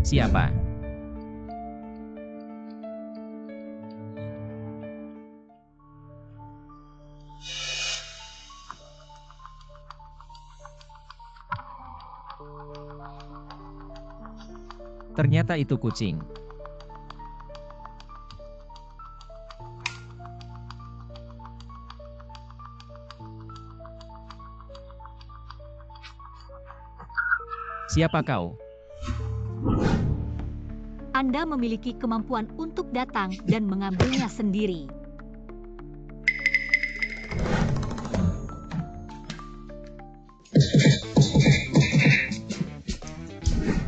Siapa? Ternyata itu kucing. Siapa kau? Anda memiliki kemampuan untuk datang dan mengambilnya sendiri.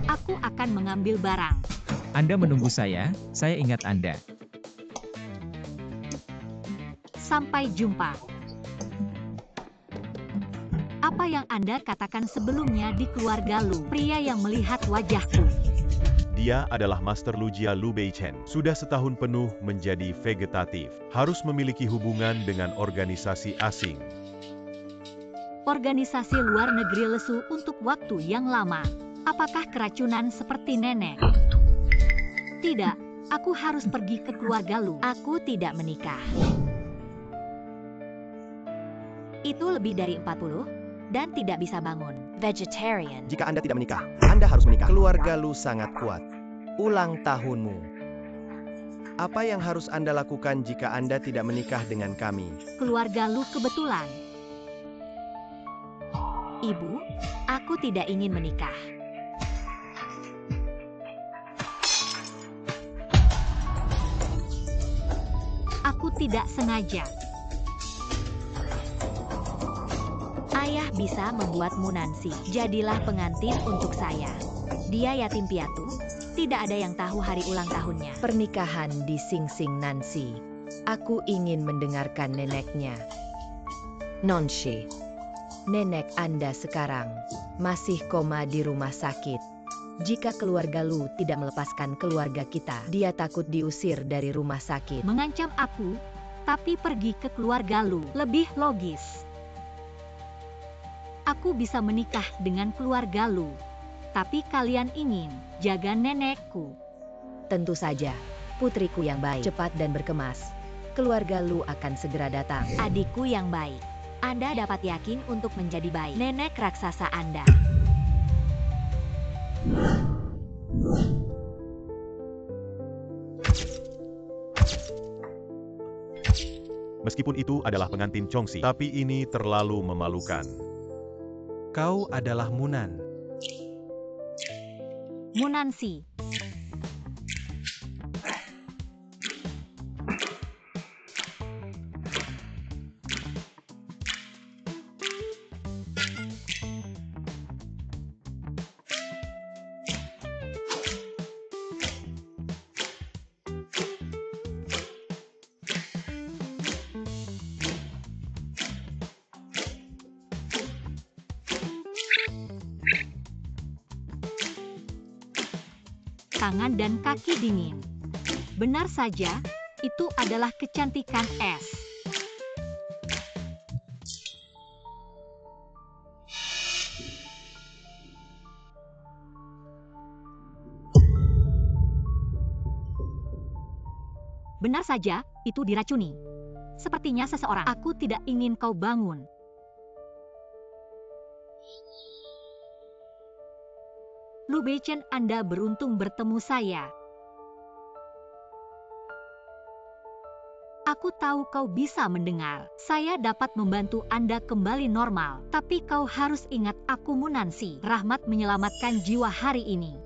Aku akan mengambil barang. Anda menunggu saya ingat Anda. Sampai jumpa. Apa yang Anda katakan sebelumnya di keluarga Lu? Pria yang melihat wajahku. Dia adalah Master Lujia Lu Beichen. Sudah setahun penuh menjadi vegetatif. Harus memiliki hubungan dengan organisasi asing. Organisasi luar negeri lesu untuk waktu yang lama. Apakah keracunan seperti nenek? Tidak, aku harus pergi ke keluarga Lu. Aku tidak menikah. Itu lebih dari 40 dan tidak bisa bangun. Vegetarian. Jika Anda tidak menikah, Anda harus menikah. Keluarga Lu sangat kuat. Ulang tahunmu. Apa yang harus Anda lakukan jika Anda tidak menikah dengan kami? Keluarga Lu kebetulan. Ibu, aku tidak ingin menikah. Aku tidak sengaja. Ayah bisa membuatmu Nancy. Jadilah pengantin untuk saya. Dia yatim piatu. Tidak ada yang tahu hari ulang tahunnya. Pernikahan di Sing Sing Nancy. Aku ingin mendengarkan neneknya. Nonshe. Nenek Anda sekarang masih koma di rumah sakit. Jika keluarga Lu tidak melepaskan keluarga kita, dia takut diusir dari rumah sakit. Mengancam aku, tapi pergi ke keluarga Lu. Lebih logis. Aku bisa menikah dengan keluarga Lu. Tapi kalian ingin jaga nenekku. Tentu saja, putriku yang baik, cepat dan berkemas. Keluarga Lu akan segera datang. Adikku yang baik. Anda dapat yakin untuk menjadi baik. Nenek raksasa Anda. Meskipun itu adalah pengantin Chongxi, tapi ini terlalu memalukan. Kau adalah Munan. Munansi. Tangan dan kaki dingin. Benar saja, itu adalah kecantikan es. Benar saja, itu diracuni. Sepertinya seseorang. Aku tidak ingin kau bangun. Lu Beichen, Anda beruntung bertemu saya. Aku tahu kau bisa mendengar. Saya dapat membantu Anda kembali normal. Tapi kau harus ingat aku Munansi. Rahmat menyelamatkan jiwa hari ini.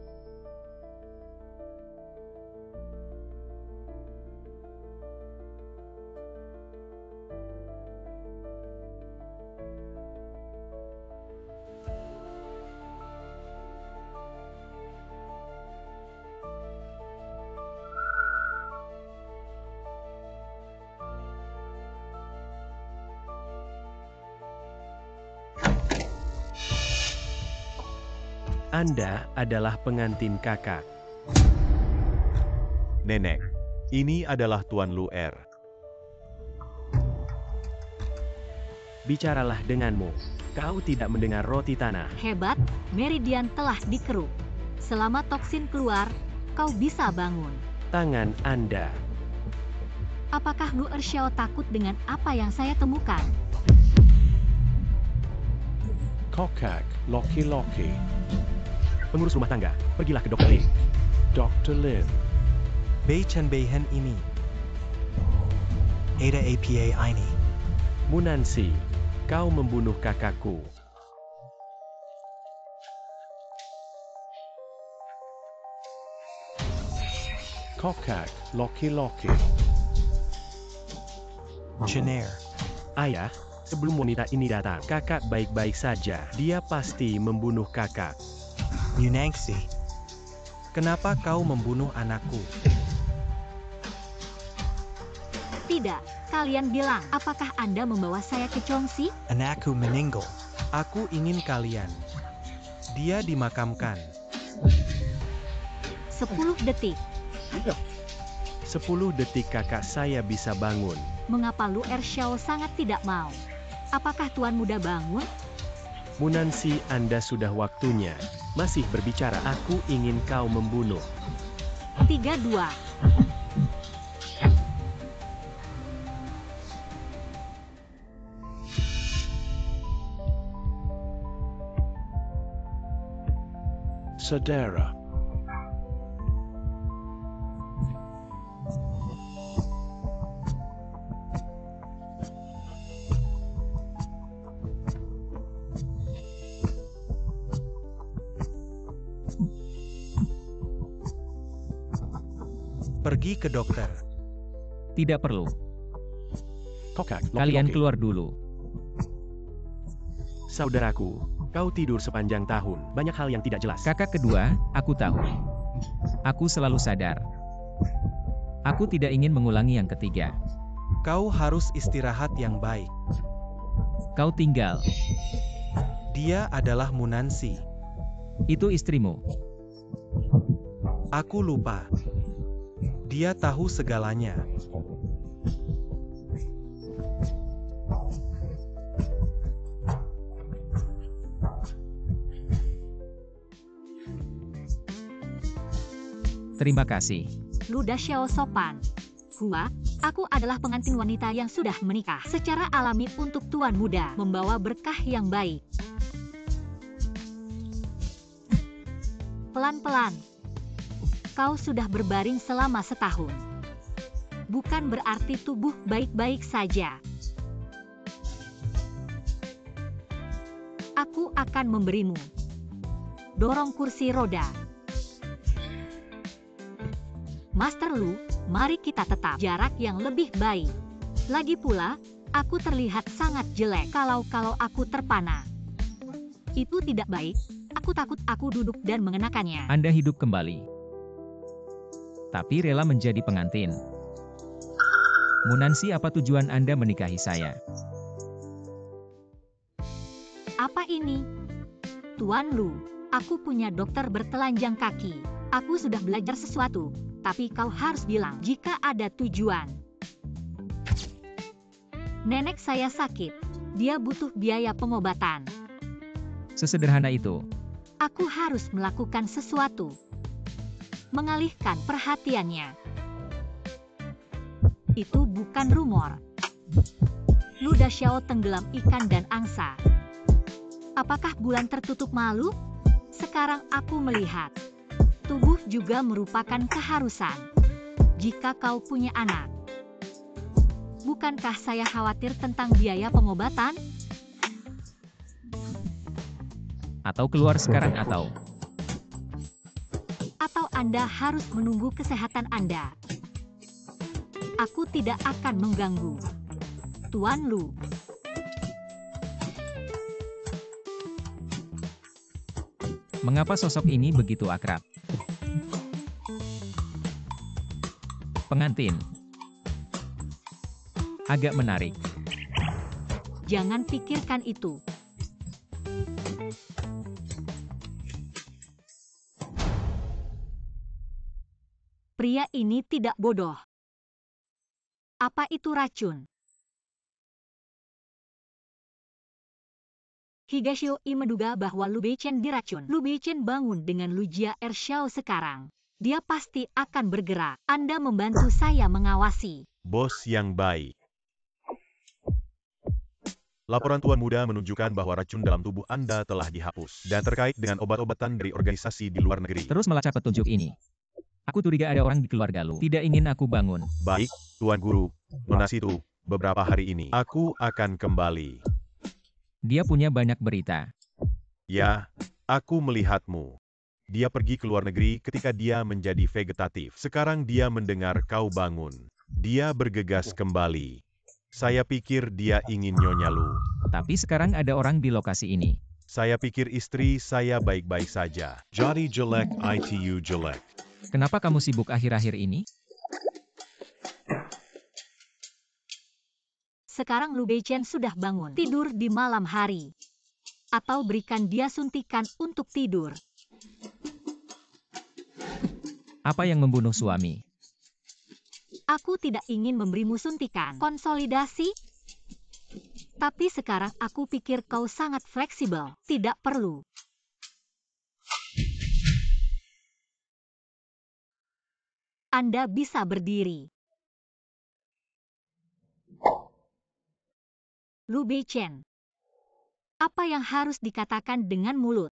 Anda adalah pengantin kakak. Nenek, ini adalah Tuan Lu Er. Bicaralah denganmu. Kau tidak mendengar roti tanah. Hebat, Meridian telah dikeruk. Selama toksin keluar, kau bisa bangun. Tangan Anda. Apakah Lu Erxiao takut dengan apa yang saya temukan? Kokak, loki-loki. Pengurus rumah tangga, pergilah ke Dr. Lee. Dr. Lin. Bei Chen Beihen ini. Ada APA ini. Munansi, kau membunuh kakakku. Kokak, loki-loki. Jenner. Ayah, sebelum wanita ini datang, kakak baik-baik saja. Dia pasti membunuh kakak. Yunangxi. Kenapa kau membunuh anakku? Tidak, kalian bilang, apakah Anda membawa saya ke Chongxi? Anakku meninggal. Aku ingin kalian. Dia dimakamkan. 10 detik. 10 detik kakak saya bisa bangun. Mengapa Lu Erxiao sangat tidak mau? Apakah Tuan Muda bangun? Munansi, Anda sudah waktunya. Masih berbicara, aku ingin kau membunuh. 3-2. Saudara. Pergi ke dokter. Tidak perlu. Kokak, Kalian loki-loki. keluar dulu. Saudaraku, kau tidur sepanjang tahun. Banyak hal yang tidak jelas. Kakak kedua, aku tahu. Aku selalu sadar. Aku tidak ingin mengulangi yang ketiga. Kau harus istirahat yang baik. Kau tinggal. Dia adalah Munansi. Itu istrimu. Aku lupa. Dia tahu segalanya. Terima kasih. Lu Erxiao sopan. Hua, aku adalah pengantin wanita yang sudah menikah secara alami untuk Tuan Muda, membawa berkah yang baik. Pelan-pelan. Kau sudah berbaring selama setahun. Bukan berarti tubuh baik-baik saja. Aku akan memberimu. Dorong kursi roda. Master Lu, mari kita tetap jarak yang lebih baik. Lagi pula, aku terlihat sangat jelek kalau aku terpana. Itu tidak baik. Aku takut aku duduk dan mengenakannya. Anda hidup kembali. Tapi rela menjadi pengantin. Munansi, apa tujuan Anda menikahi saya? Apa ini? Tuan Lu, aku punya dokter bertelanjang kaki. Aku sudah belajar sesuatu, tapi kau harus bilang jika ada tujuan. Nenek saya sakit. Dia butuh biaya pengobatan. Sesederhana itu. Aku harus melakukan sesuatu. Mengalihkan perhatiannya. Itu bukan rumor. Lu Erxiao tenggelam ikan dan angsa. Apakah bulan tertutup malu? Sekarang aku melihat. Tubuh juga merupakan keharusan. Jika kau punya anak. Bukankah saya khawatir tentang biaya pengobatan? Atau keluar sekarang atau... Atau Anda harus menunggu kesehatan Anda. Aku tidak akan mengganggu. Tuan Lu. Mengapa sosok ini begitu akrab? Pengantin. Agak menarik. Jangan pikirkan itu. Pria ini tidak bodoh. Apa itu racun? Higashio-i menduga bahwa Lu Beichen diracun. Lu Beichen bangun dengan Lu Jia Ershao sekarang. Dia pasti akan bergerak. Anda membantu saya mengawasi. Bos yang baik. Laporan Tuan Muda menunjukkan bahwa racun dalam tubuh Anda telah dihapus dan terkait dengan obat-obatan dari organisasi di luar negeri. Terus melacak petunjuk ini. Aku curiga ada orang di keluarga Lu. Tidak ingin aku bangun. Baik, Tuan Guru. Nona Situ, beberapa hari ini aku akan kembali. Dia punya banyak berita. Ya, aku melihatmu. Dia pergi ke luar negeri ketika dia menjadi vegetatif. Sekarang dia mendengar kau bangun. Dia bergegas kembali. Saya pikir dia ingin Nyonya Lu. Tapi sekarang ada orang di lokasi ini. Saya pikir istri saya baik-baik saja. Jadi jelek itu jelek. Kenapa kamu sibuk akhir-akhir ini? Sekarang Lu Beichen sudah bangun. Tidur di malam hari. Atau berikan dia suntikan untuk tidur. Apa yang membunuh suami? Aku tidak ingin memberimu suntikan. Konsolidasi? Tapi sekarang aku pikir kau sangat fleksibel. Tidak perlu. Anda bisa berdiri. Lu Beichen. Apa yang harus dikatakan dengan mulut?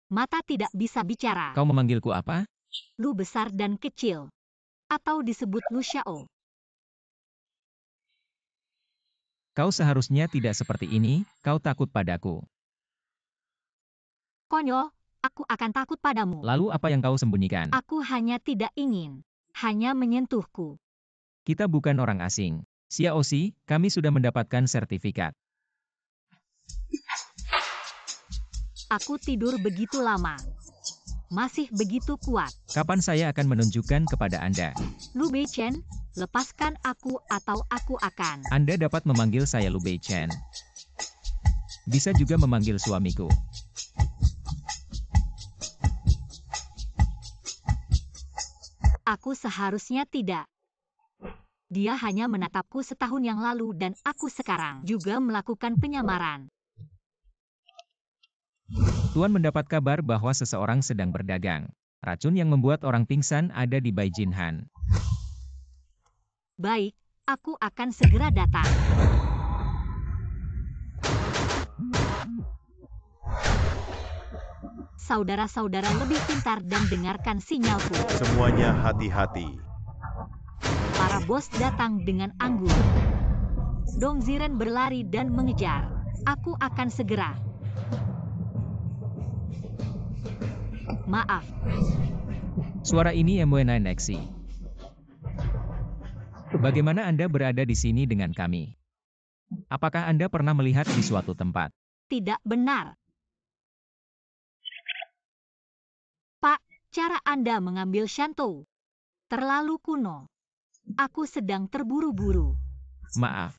Mata tidak bisa bicara. Kau memanggilku apa? Lu besar dan kecil. Atau disebut Lu Xiao. Kau seharusnya tidak seperti ini, kau takut padaku. Konyol, aku akan takut padamu. Lalu apa yang kau sembunyikan? Aku hanya tidak ingin. Hanya menyentuhku. Kita bukan orang asing. Xiaoxi, kami sudah mendapatkan sertifikat. Aku tidur begitu lama. Masih begitu kuat. Kapan saya akan menunjukkan kepada Anda? Lu Beichen, lepaskan aku atau aku akan. Anda dapat memanggil saya Lu Beichen. Bisa juga memanggil suamiku. Aku seharusnya tidak. Dia hanya menatapku setahun yang lalu dan aku sekarang juga melakukan penyamaran. Tuan mendapat kabar bahwa seseorang sedang berdagang. Racun yang membuat orang pingsan ada di Baijinhan. Baik, aku akan segera datang. Saudara-saudara lebih pintar dan dengarkan sinyalku. Semuanya hati-hati. Para bos datang dengan anggun. Dong Ziren berlari dan mengejar. Aku akan segera. Maaf. Suara ini MW9XC. Bagaimana Anda berada di sini dengan kami? Apakah Anda pernah melihat di suatu tempat? Tidak benar. Pak, cara Anda mengambil Shantou terlalu kuno. Aku sedang terburu-buru. Maaf.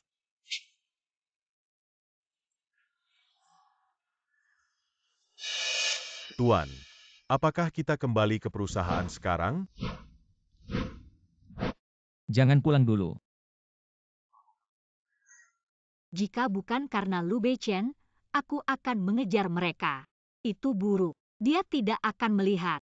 Tuan, apakah kita kembali ke perusahaan sekarang? Jangan pulang dulu. Jika bukan karena Lu Beichen, aku akan mengejar mereka. Itu buruk. Dia tidak akan melihat.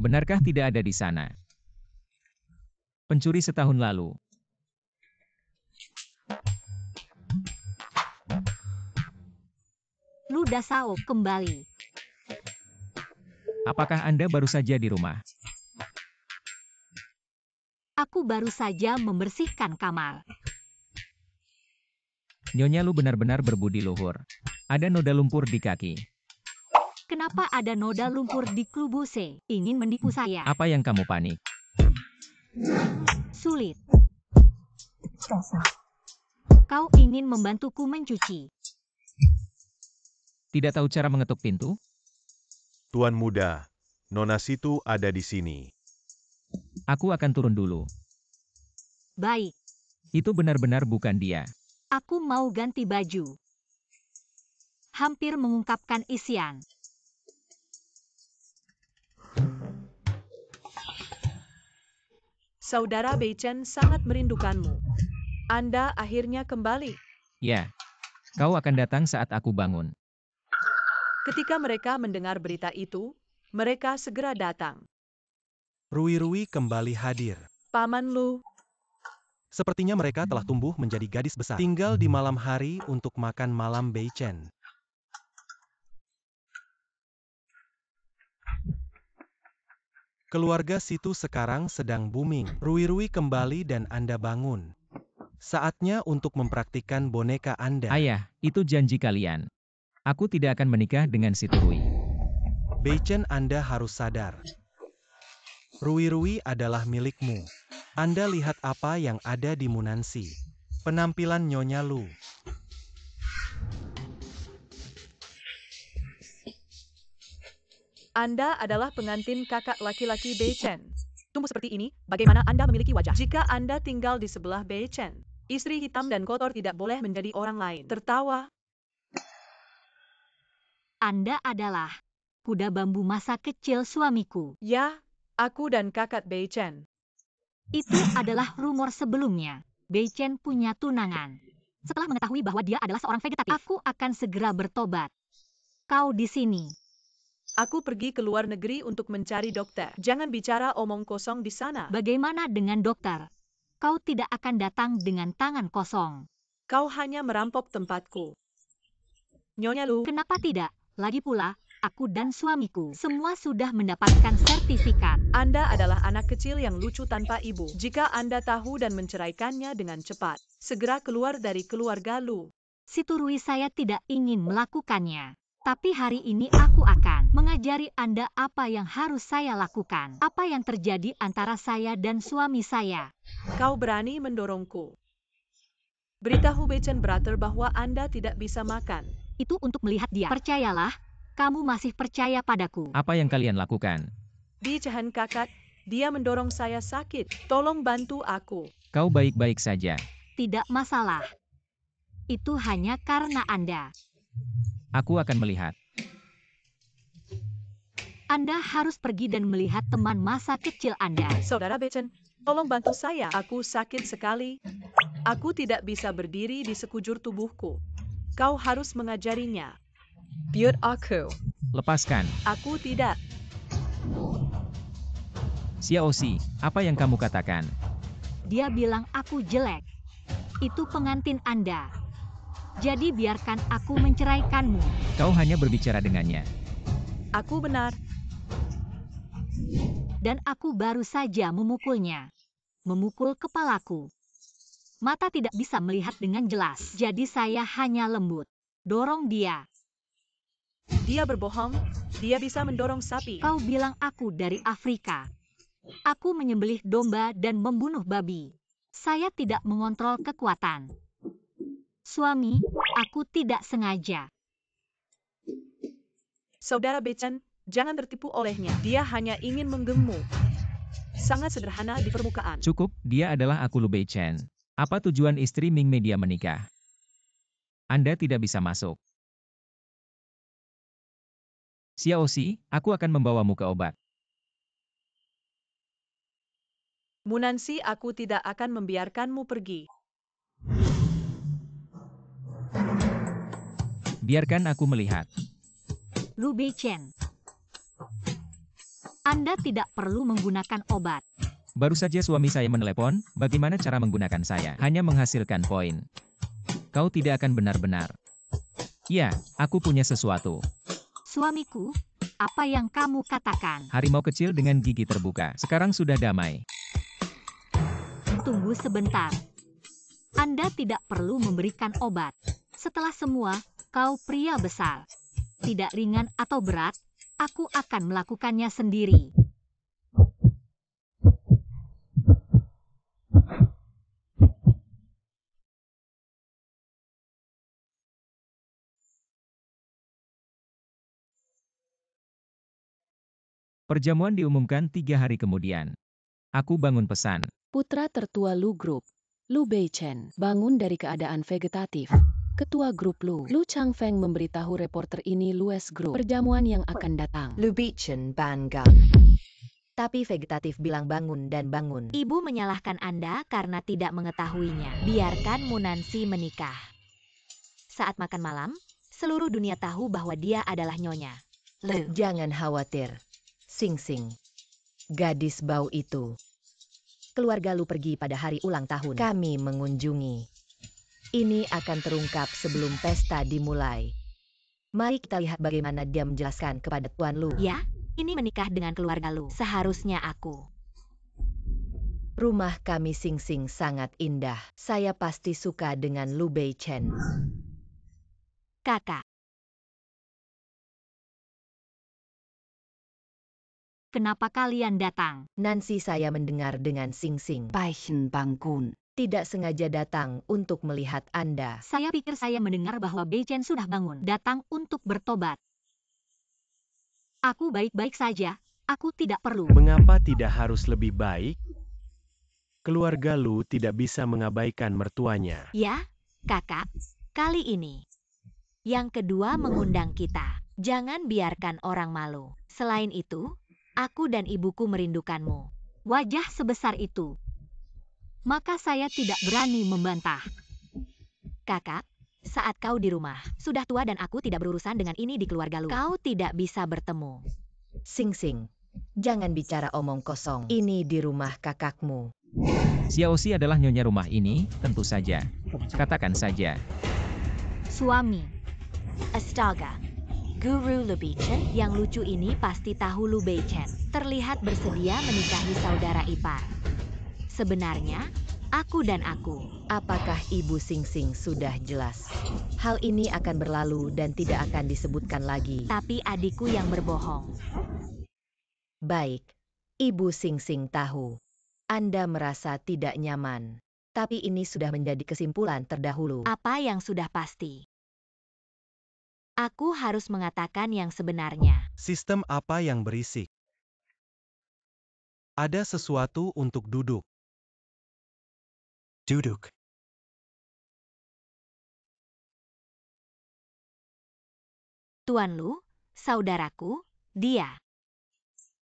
Benarkah tidak ada di sana? Pencuri setahun lalu. Lu Dasao kembali. Apakah Anda baru saja di rumah? Aku baru saja membersihkan kamar. Nyonya Lu benar-benar berbudi luhur. Ada noda lumpur di kaki. Kenapa ada noda lumpur di klubuse? Ingin menipu saya? Apa yang kamu panik? Sulit. Kau ingin membantuku mencuci? Tidak tahu cara mengetuk pintu? Tuan Muda, Nona Situ ada di sini. Aku akan turun dulu. Baik, Itu benar-benar bukan dia. aku mau ganti baju. Hampir mengungkapkan isian. Saudara Beichen sangat merindukanmu. Anda akhirnya kembali. Ya. Kau akan datang saat aku bangun. Ketika mereka mendengar berita itu, mereka segera datang. Rui-Rui kembali hadir. Paman Lu, Sepertinya mereka telah tumbuh menjadi gadis besar. Tinggal di malam hari untuk makan malam Beichen. Keluarga situ sekarang sedang booming. Rui-Rui kembali dan Anda bangun. Saatnya untuk mempraktikkan boneka Anda. Ayah, itu janji kalian. Aku tidak akan menikah dengan si Turui. Beichen, Anda harus sadar. Rui-Rui adalah milikmu. Anda lihat apa yang ada di Munansi. Penampilan Nyonya Lu. Anda adalah pengantin kakak laki-laki Beichen. Tumbuh seperti ini, bagaimana Anda memiliki wajah? Jika Anda tinggal di sebelah Beichen, istri hitam dan kotor tidak boleh menjadi orang lain. Tertawa. Anda adalah kuda bambu masa kecil suamiku. Ya, aku dan kakak Beichen. Itu adalah rumor sebelumnya. Beichen punya tunangan. Setelah mengetahui bahwa dia adalah seorang vegetatif, aku akan segera bertobat. Kau di sini. Aku pergi ke luar negeri untuk mencari dokter. Jangan bicara omong kosong di sana. Bagaimana dengan dokter? Kau tidak akan datang dengan tangan kosong. Kau hanya merampok tempatku. Nyonya Lu, Kenapa tidak? Lagi pula, aku dan suamiku semua sudah mendapatkan sertifikat. Anda adalah anak kecil yang lucu tanpa ibu. Jika Anda tahu dan menceraikannya dengan cepat, segera keluar dari keluarga Lu. Si Turui saya tidak ingin melakukannya. Tapi hari ini aku akan mengajari Anda apa yang harus saya lakukan. Apa yang terjadi antara saya dan suami saya. Kau berani mendorongku. Beritahu Beichen Brother bahwa Anda tidak bisa makan. Itu untuk melihat dia. Percayalah, kamu masih percaya padaku. Apa yang kalian lakukan? Beichen kakak, dia mendorong saya sakit. Tolong bantu aku. Kau baik-baik saja. Tidak masalah. Itu hanya karena Anda. Aku akan melihat. Anda harus pergi dan melihat teman masa kecil Anda. Saudara Beichen, tolong bantu saya. Aku sakit sekali. Aku tidak bisa berdiri di sekujur tubuhku. Kau harus mengajarinya. Biar aku. Lepaskan. Aku tidak. Xiaoxi, apa yang kamu katakan? Dia bilang aku jelek. Itu pengantin Anda. Jadi biarkan aku menceraikanmu. Kau hanya berbicara dengannya. Aku benar. Dan aku baru saja memukulnya. Memukul kepalaku. Mata tidak bisa melihat dengan jelas. Jadi saya hanya lembut. Dorong dia. Dia berbohong. Dia bisa mendorong sapi. Kau bilang aku dari Afrika. Aku menyembelih domba dan membunuh babi. Saya tidak mengontrol kekuatan. Suami, aku tidak sengaja. Saudara Beichen, jangan tertipu olehnya. Dia hanya ingin menggemuk. Sangat sederhana di permukaan. Cukup, dia adalah aku Lu Beichen. Apa tujuan istri Ming Media menikah? Anda tidak bisa masuk. Xiaoxi, aku akan membawamu ke obat. Munansi, aku tidak akan membiarkanmu pergi. Biarkan aku melihat. Lu Beichen. Anda tidak perlu menggunakan obat. Baru saja suami saya menelepon, bagaimana cara menggunakan saya? Hanya menghasilkan poin. Kau tidak akan benar-benar. Ya, aku punya sesuatu. Suamiku, apa yang kamu katakan? Harimau kecil dengan gigi terbuka. Sekarang sudah damai. Tunggu sebentar. Anda tidak perlu memberikan obat. Setelah semua, kau pria besar. Tidak ringan atau berat, aku akan melakukannya sendiri. Perjamuan diumumkan 3 hari kemudian. Aku bangun pesan. Putra tertua Lu Group, Lu Beichen, bangun dari keadaan vegetatif. Ketua grup Lu Changfeng memberitahu reporter ini Lues Group perjamuan yang akan datang. Lu Beichen bangga. Tapi vegetatif bilang bangun dan bangun. Ibu menyalahkan Anda karena tidak mengetahuinya. Biarkan Munansi menikah. Saat makan malam, seluruh dunia tahu bahwa dia adalah nyonya. Lu. Jangan khawatir. Sing Sing. Gadis bau itu. Keluarga Lu pergi pada hari ulang tahun. Kami mengunjungi. Ini akan terungkap sebelum pesta dimulai. Mari kita lihat bagaimana dia menjelaskan kepada Tuan Lu. Ya, ini menikah dengan keluarga Lu. Seharusnya aku. Rumah kami Sing Sing sangat indah. Saya pasti suka dengan Lu Beichen. Kakak. Kenapa kalian datang? Nancy, saya mendengar dengan Sing Sing. Beichen bangun. Tidak sengaja datang untuk melihat Anda. Saya pikir saya mendengar bahwa Beichen sudah bangun. Datang untuk bertobat. Aku baik-baik saja. Aku tidak perlu. Mengapa tidak harus lebih baik? Keluarga Lu tidak bisa mengabaikan mertuanya. Ya, kakak. Kali ini. Yang kedua mengundang kita. Jangan biarkan orang malu. Selain itu, aku dan ibuku merindukanmu. Wajah sebesar itu. Maka saya tidak berani membantah. Kakak, saat kau di rumah, sudah tua dan aku tidak berurusan dengan ini di keluarga Lu. Kau tidak bisa bertemu. Sing Sing, jangan bicara omong kosong. Ini di rumah kakakmu. Xiaoxi adalah nyonya rumah ini, tentu saja. Katakan saja. Suami. Astaga. Guru Lu Beichen yang lucu ini pasti tahu Lu Beichen. Terlihat bersedia menikahi saudara ipar. Sebenarnya, aku dan aku. Apakah Ibu Sing Sing sudah jelas? Hal ini akan berlalu dan tidak akan disebutkan lagi. Tapi adikku yang berbohong. Baik, Ibu Sing Sing tahu. Anda merasa tidak nyaman. Tapi ini sudah menjadi kesimpulan terdahulu. Apa yang sudah pasti? Aku harus mengatakan yang sebenarnya. Sistem apa yang berisik? Ada sesuatu untuk duduk. Duduk. Tuan Lu, saudaraku, dia.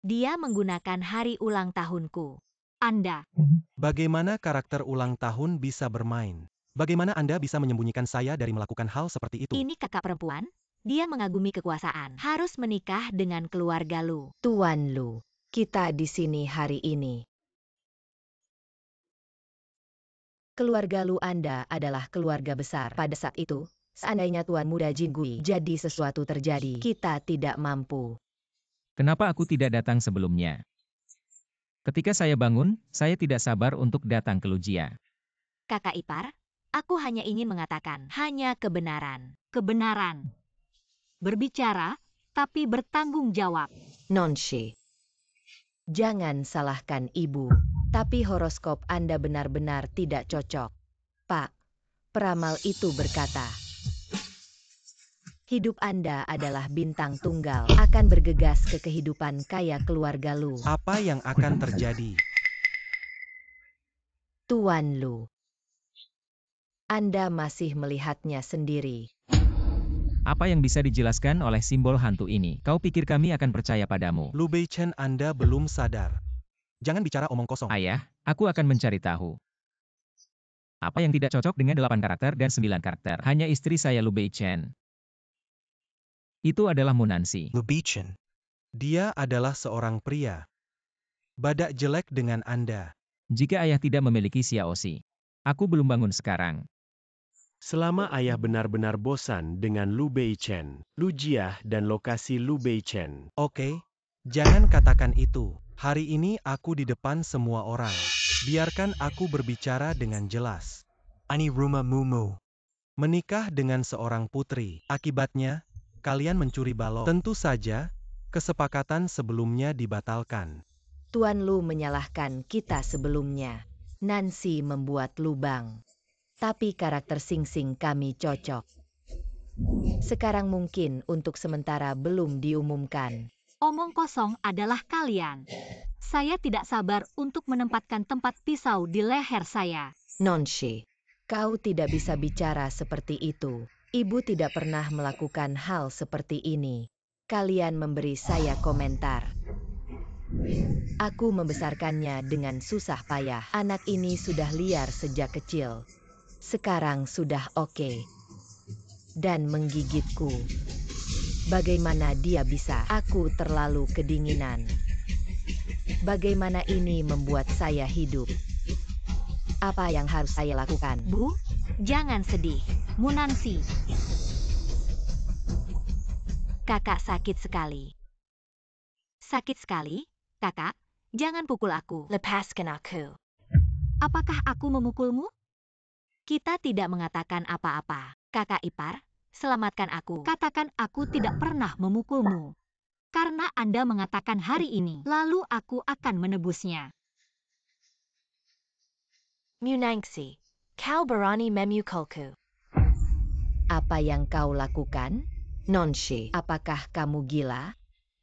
Dia menggunakan hari ulang tahunku. Anda. Bagaimana karakter ulang tahun bisa bermain? Bagaimana Anda bisa menyembunyikan saya dari melakukan hal seperti itu? Ini kakak perempuan. Dia mengagumi kekuasaan. Harus menikah dengan keluarga Lu. Tuan Lu, kita di sini hari ini. Keluarga Lu Anda adalah keluarga besar. Pada saat itu, seandainya Tuan Muda Jingui jadi sesuatu terjadi, kita tidak mampu. Kenapa aku tidak datang sebelumnya? Ketika saya bangun, saya tidak sabar untuk datang ke Lujia. Kakak ipar, aku hanya ingin mengatakan, hanya kebenaran. Kebenaran. Berbicara, tapi bertanggung jawab. Nonshe. Jangan salahkan ibu, tapi horoskop Anda benar-benar tidak cocok. Pak, peramal itu berkata, hidup Anda adalah bintang tunggal, akan bergegas ke kehidupan kaya keluarga Lu. Apa yang akan terjadi? Tuan Lu, Anda masih melihatnya sendiri. Apa yang bisa dijelaskan oleh simbol hantu ini? Kau pikir kami akan percaya padamu? Lu Beichen, Anda belum sadar. Jangan bicara omong kosong. Ayah, aku akan mencari tahu. Apa yang tidak cocok dengan 8 karakter dan 9 karakter? Hanya istri saya Lu Beichen. Itu adalah Munansi. Lu Beichen. Dia adalah seorang pria. Badak jelek dengan Anda. Jika ayah tidak memiliki Xiaoxi, aku belum bangun sekarang. Selama ayah benar-benar bosan dengan Lu Beichen, Lujia dan lokasi Lu Beichen. Oke, jangan katakan itu. Hari ini aku di depan semua orang. Biarkan aku berbicara dengan jelas. Ani rumah mumu. Menikah dengan seorang putri. Akibatnya, kalian mencuri balok. Tentu saja, kesepakatan sebelumnya dibatalkan. Tuan Lu menyalahkan kita sebelumnya. Nancy membuat lubang. Tapi karakter Sing Sing kami cocok. Sekarang mungkin untuk sementara belum diumumkan. Omong kosong adalah kalian. Saya tidak sabar untuk menempatkan tempat pisau di leher saya. Nonshe, kau tidak bisa bicara seperti itu. Ibu tidak pernah melakukan hal seperti ini. Kalian memberi saya komentar. Aku membesarkannya dengan susah payah. Anak ini sudah liar sejak kecil. Sekarang sudah oke. Dan menggigitku. Bagaimana dia bisa? Aku terlalu kedinginan. Bagaimana ini membuat saya hidup? Apa yang harus saya lakukan? Bu, jangan sedih. Munansi. Kakak sakit sekali. Sakit sekali? Kakak, jangan pukul aku. Lepaskan aku. Apakah aku memukulmu? Kita tidak mengatakan apa-apa. Kakak ipar, selamatkan aku. Katakan aku tidak pernah memukulmu. Karena Anda mengatakan hari ini, lalu aku akan menebusnya. Munangsi, kau berani memukulku. Apa yang kau lakukan? Nonshe, apakah kamu gila?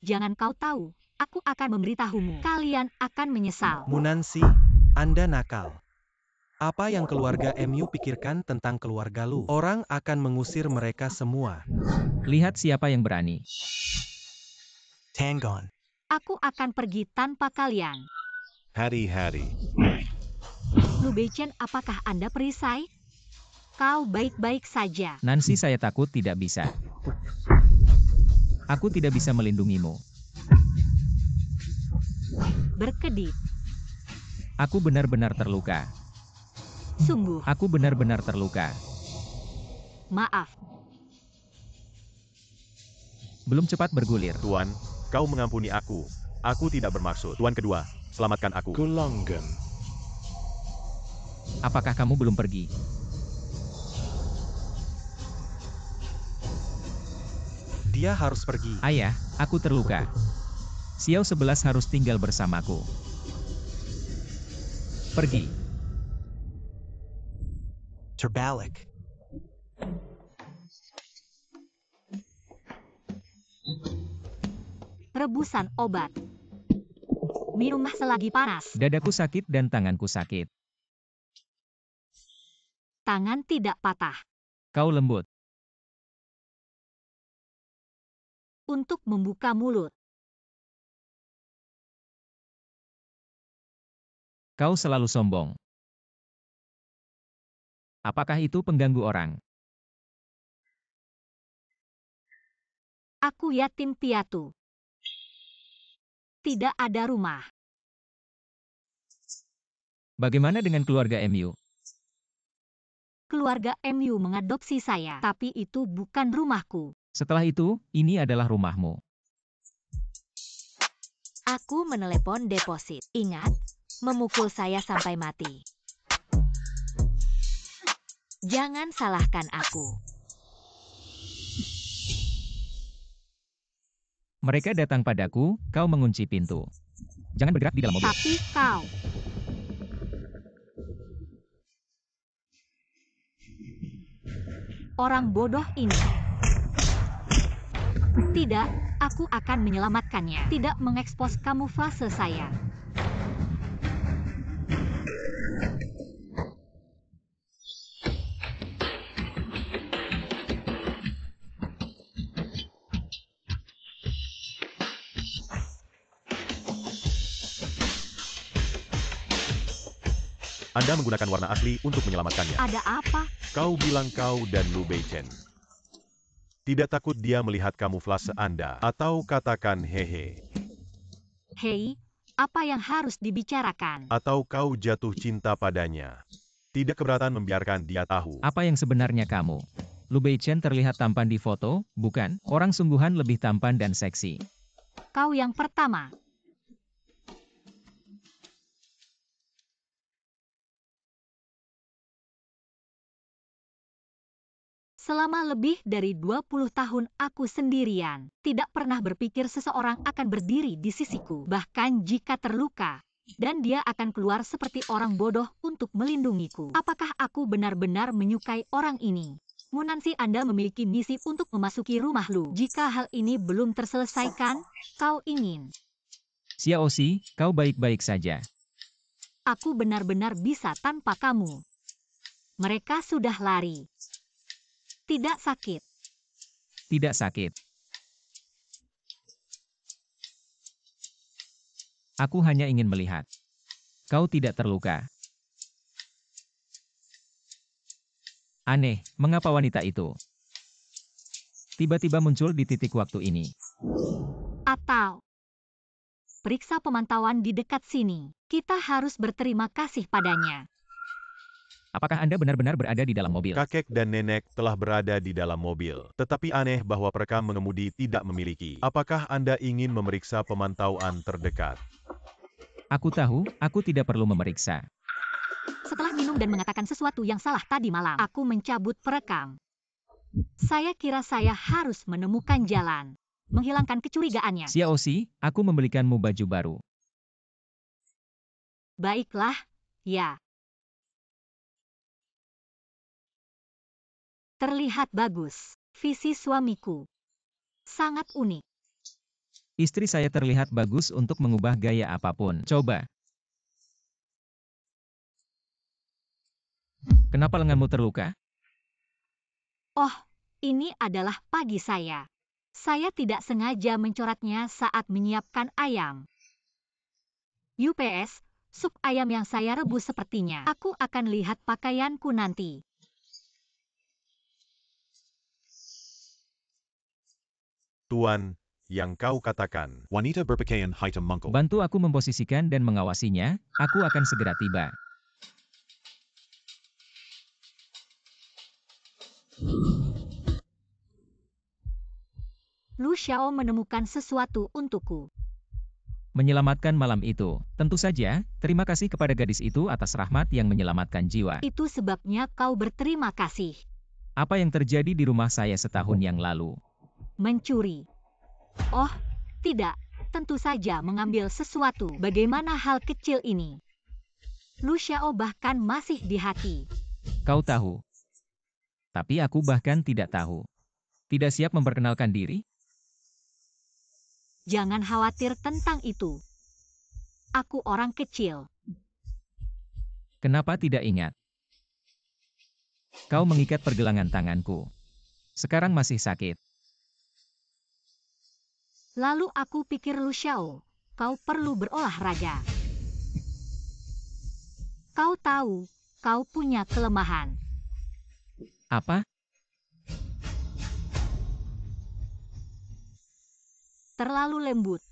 Jangan kau tahu, aku akan memberitahumu. Kalian akan menyesal. Munansi, Anda nakal. Apa yang keluarga MU pikirkan tentang keluarga Lu? Orang akan mengusir mereka semua. Lihat siapa yang berani. Tangon. Aku akan pergi tanpa kalian. Hari-hari. Lu Beichen, apakah Anda perisai? Kau baik-baik saja. Nancy, saya takut tidak bisa. Aku tidak bisa melindungimu. Berkedip. Aku benar-benar terluka. Sungguh, Aku benar-benar terluka. maaf. Belum cepat bergulir. Tuan, kau mengampuni aku. Aku tidak bermaksud. Tuan kedua, selamatkan aku. Gulungan. Apakah kamu belum pergi? Dia harus pergi. Ayah, aku terluka. Xiao 11 harus tinggal bersamaku. Pergi. Terbalik. Rebusan obat. Minumlah selagi panas. Dadaku sakit dan tanganku sakit. Tangan tidak patah. Kau lembut. Untuk membuka mulut. Kau selalu sombong. Apakah itu pengganggu orang? Aku yatim piatu. Tidak ada rumah. Bagaimana dengan keluarga MU? Keluarga MU mengadopsi saya, tapi itu bukan rumahku. Setelah itu, ini adalah rumahmu. Aku menelepon deposit. Ingat, memukul saya sampai mati. Jangan salahkan aku. Mereka datang padaku, kau mengunci pintu. Jangan bergerak di dalam mobil. Tapi kau. Orang bodoh ini. Tidak, aku akan menyelamatkannya. Tidak mengekspos kamuflase saya. Anda menggunakan warna asli untuk menyelamatkannya. Ada apa? Kau bilang kau dan Lu Beichen. Tidak takut dia melihat kamuflase Anda, atau katakan hehe. Hei, apa yang harus dibicarakan? Atau kau jatuh cinta padanya. Tidak keberatan membiarkan dia tahu. Apa yang sebenarnya kamu? Lu Beichen terlihat tampan di foto, bukan? Orang sungguhan lebih tampan dan seksi. Kau yang pertama. Selama lebih dari 20 tahun aku sendirian, tidak pernah berpikir seseorang akan berdiri di sisiku, bahkan jika terluka. Dan dia akan keluar seperti orang bodoh untuk melindungiku. Apakah aku benar-benar menyukai orang ini? Munansi, Anda memiliki misi untuk memasuki rumah Lu. Jika hal ini belum terselesaikan, kau ingin. Xiaoxi, kau baik-baik saja. Aku benar-benar bisa tanpa kamu. Mereka sudah lari. Tidak sakit. Tidak sakit. Aku hanya ingin melihat. Kau tidak terluka. Aneh, mengapa wanita itu tiba-tiba muncul di titik waktu ini? Atau periksa pemantauan di dekat sini. Kita harus berterima kasih padanya. Apakah Anda benar-benar berada di dalam mobil? Kakek dan nenek telah berada di dalam mobil. Tetapi aneh bahwa perekam mengemudi tidak memiliki. Apakah Anda ingin memeriksa pemantauan terdekat? Aku tahu, aku tidak perlu memeriksa. Setelah minum dan mengatakan sesuatu yang salah tadi malam, aku mencabut perekam. Saya kira saya harus menemukan jalan. Menghilangkan kecurigaannya. Xiaoxi, aku membelikanmu baju baru. Baiklah, ya. Terlihat bagus. Visi suamiku sangat unik. Istri saya terlihat bagus untuk mengubah gaya apapun. Coba. Kenapa lenganmu terluka? Oh, ini adalah pagi saya. Saya tidak sengaja mencoretnya saat menyiapkan ayam. UPS, sup ayam yang saya rebus sepertinya. Aku akan lihat pakaianku nanti. Tuan, yang kau katakan. Wanita berpakaian hitam mungkul. Bantu aku memposisikan dan mengawasinya, aku akan segera tiba. Lu Xiao menemukan sesuatu untukku. Menyelamatkan malam itu. Tentu saja, terima kasih kepada gadis itu atas rahmat yang menyelamatkan jiwa. Itu sebabnya kau berterima kasih. Apa yang terjadi di rumah saya setahun yang lalu? Mencuri. Oh, tidak. Tentu saja mengambil sesuatu. Bagaimana hal kecil ini? Lu Xiao bahkan masih di hati. Kau tahu. Tapi aku bahkan tidak tahu. Tidak siap memperkenalkan diri? Jangan khawatir tentang itu. Aku orang kecil. Kenapa tidak ingat? Kau mengikat pergelangan tanganku. Sekarang masih sakit. Lalu aku pikir Lu Xiao, kau perlu berolahraga. Kau tahu, kau punya kelemahan. Apa? Terlalu lembut.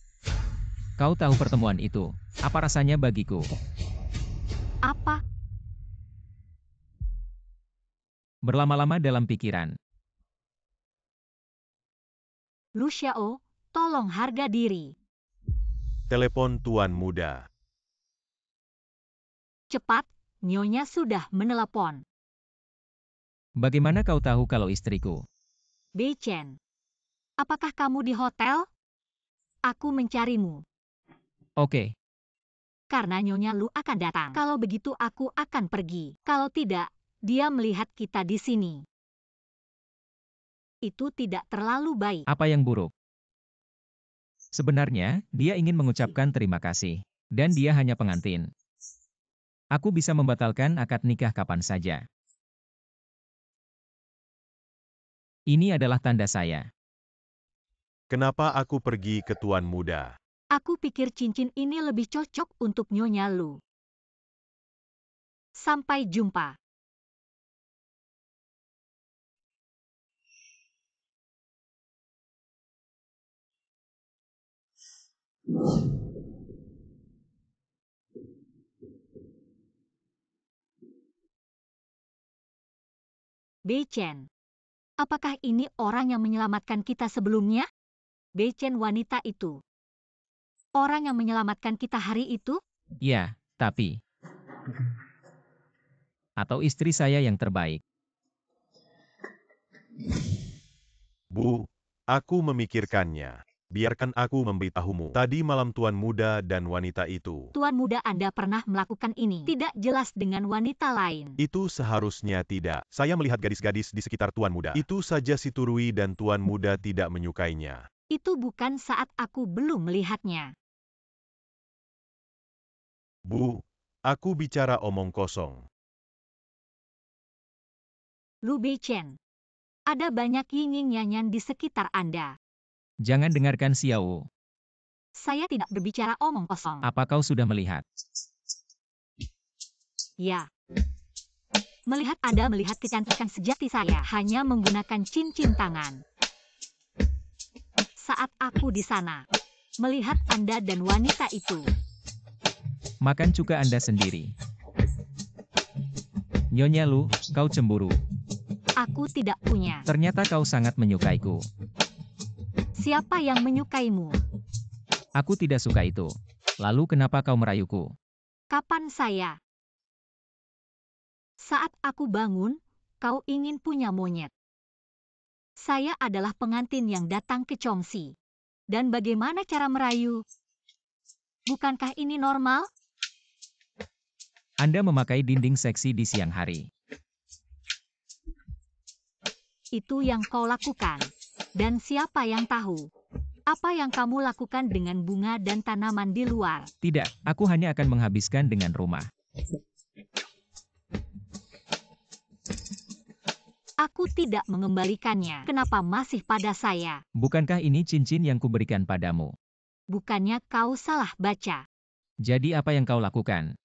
Kau tahu pertemuan itu. Apa rasanya bagiku? Apa? Berlama-lama dalam pikiran. Lu Xiao, tolong harga diri. Telepon Tuan Muda. Cepat, Nyonya sudah menelepon. Bagaimana kau tahu kalau istriku? Bei Chen. Apakah kamu di hotel? Aku mencarimu. Oke. Karena Nyonya Lu akan datang. Kalau begitu aku akan pergi. Kalau tidak, dia melihat kita di sini. Itu tidak terlalu baik. Apa yang buruk? Sebenarnya, dia ingin mengucapkan terima kasih. Dan dia hanya pengantin. Aku bisa membatalkan akad nikah kapan saja. Ini adalah tanda saya. Kenapa aku pergi ke Tuan Muda? Aku pikir cincin ini lebih cocok untuk Nyonya Lu. Sampai jumpa. Bei Chen. Apakah ini orang yang menyelamatkan kita sebelumnya? Bei Chen, wanita itu. Orang yang menyelamatkan kita hari itu? Ya, tapi... Atau istri saya yang terbaik. Bu, aku memikirkannya. Biarkan aku memberitahumu. Tadi malam tuan muda dan wanita itu. Tuan muda Anda pernah melakukan ini. Tidak jelas dengan wanita lain. Itu seharusnya tidak. Saya melihat gadis-gadis di sekitar tuan muda. Itu saja si Turui dan tuan muda tidak menyukainya. Itu bukan saat aku belum melihatnya. Bu, aku bicara omong kosong. Lu Beichen. Ada banyak yin yang di sekitar Anda. Jangan dengarkan Xiao. Saya tidak berbicara omong kosong. Apa kau sudah melihat? Ya. Melihat Anda melihat kecantikan sejati saya hanya menggunakan cincin tangan. Saat aku di sana, melihat Anda dan wanita itu. Makan cuka Anda sendiri. Nyonya Lu, kau cemburu. Aku tidak punya. Ternyata kau sangat menyukaiku. Siapa yang menyukaimu? Aku tidak suka itu. Lalu kenapa kau merayuku? Kapan saya? Saat aku bangun, kau ingin punya monyet. Saya adalah pengantin yang datang ke Chongxi. Dan bagaimana cara merayu? Bukankah ini normal? Anda memakai dinding seksi di siang hari. Itu yang kau lakukan. Dan siapa yang tahu? Apa yang kamu lakukan dengan bunga dan tanaman di luar? Tidak, aku hanya akan menghabiskan dengan rumah. Aku tidak mengembalikannya. Kenapa masih pada saya? Bukankah ini cincin yang kuberikan padamu? Bukannya kau salah baca. Jadi apa yang kau lakukan?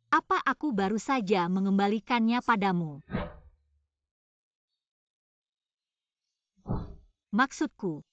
Apa aku baru saja mengembalikannya padamu? Maksudku,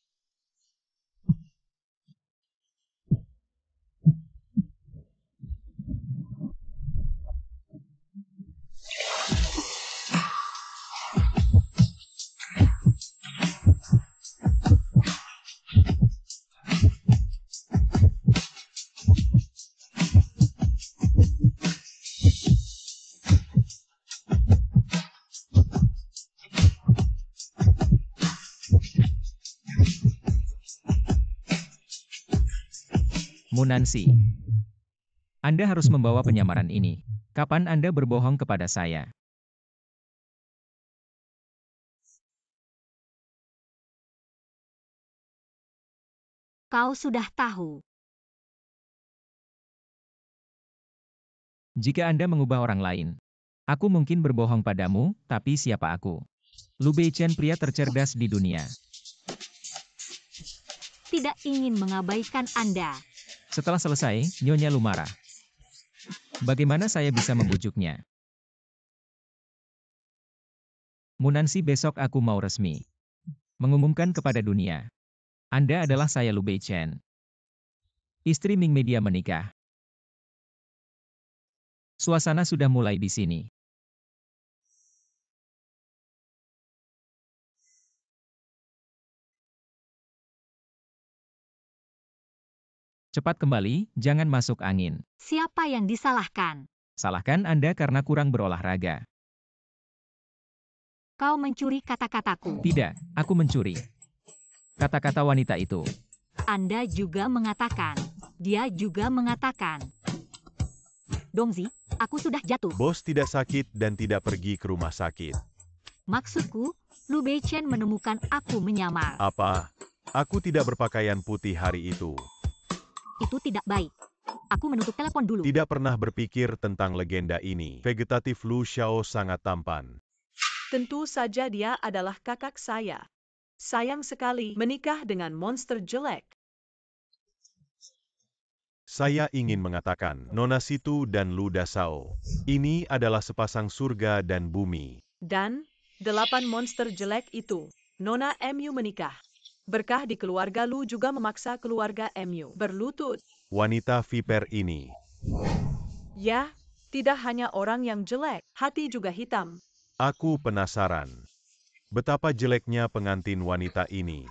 Munansi. Anda harus membawa penyamaran ini. Kapan Anda berbohong kepada saya? kau sudah tahu. Jika Anda mengubah orang lain, aku mungkin berbohong padamu, tapi siapa aku? Lu Beichen, pria tercerdas di dunia. Tidak ingin mengabaikan Anda. Setelah selesai, Nyonya Lu marah. Bagaimana saya bisa membujuknya? Munansi, besok aku mau resmi mengumumkan kepada dunia. Anda adalah saya, Lu Beichen. Istri Ming Media menikah. Suasana sudah mulai di sini. Cepat kembali, jangan masuk angin. Siapa yang disalahkan? Salahkan Anda karena kurang berolahraga. Kau mencuri kata-kataku. Tidak, aku mencuri kata-kata wanita itu. Anda juga mengatakan. Dia juga mengatakan. Dongzi, aku sudah jatuh. Bos tidak sakit dan tidak pergi ke rumah sakit. Maksudku, Lu Beichen menemukan aku menyamar. Apa? Aku tidak berpakaian putih hari itu. Itu tidak baik. Aku menutup telepon dulu. Tidak pernah berpikir tentang legenda ini. Vegetatif Lu Xiao sangat tampan. Tentu saja dia adalah kakak saya. Sayang sekali menikah dengan monster jelek. Saya ingin mengatakan, Nona Situ dan Lu Dasao. Ini adalah sepasang surga dan bumi. Dan 8 monster jelek itu, Nona MU menikah. Berkah di keluarga Lu juga memaksa keluarga MU berlutut. Wanita viper ini. Ya, tidak hanya orang yang jelek, hati juga hitam. Aku penasaran. Betapa jeleknya pengantin wanita ini.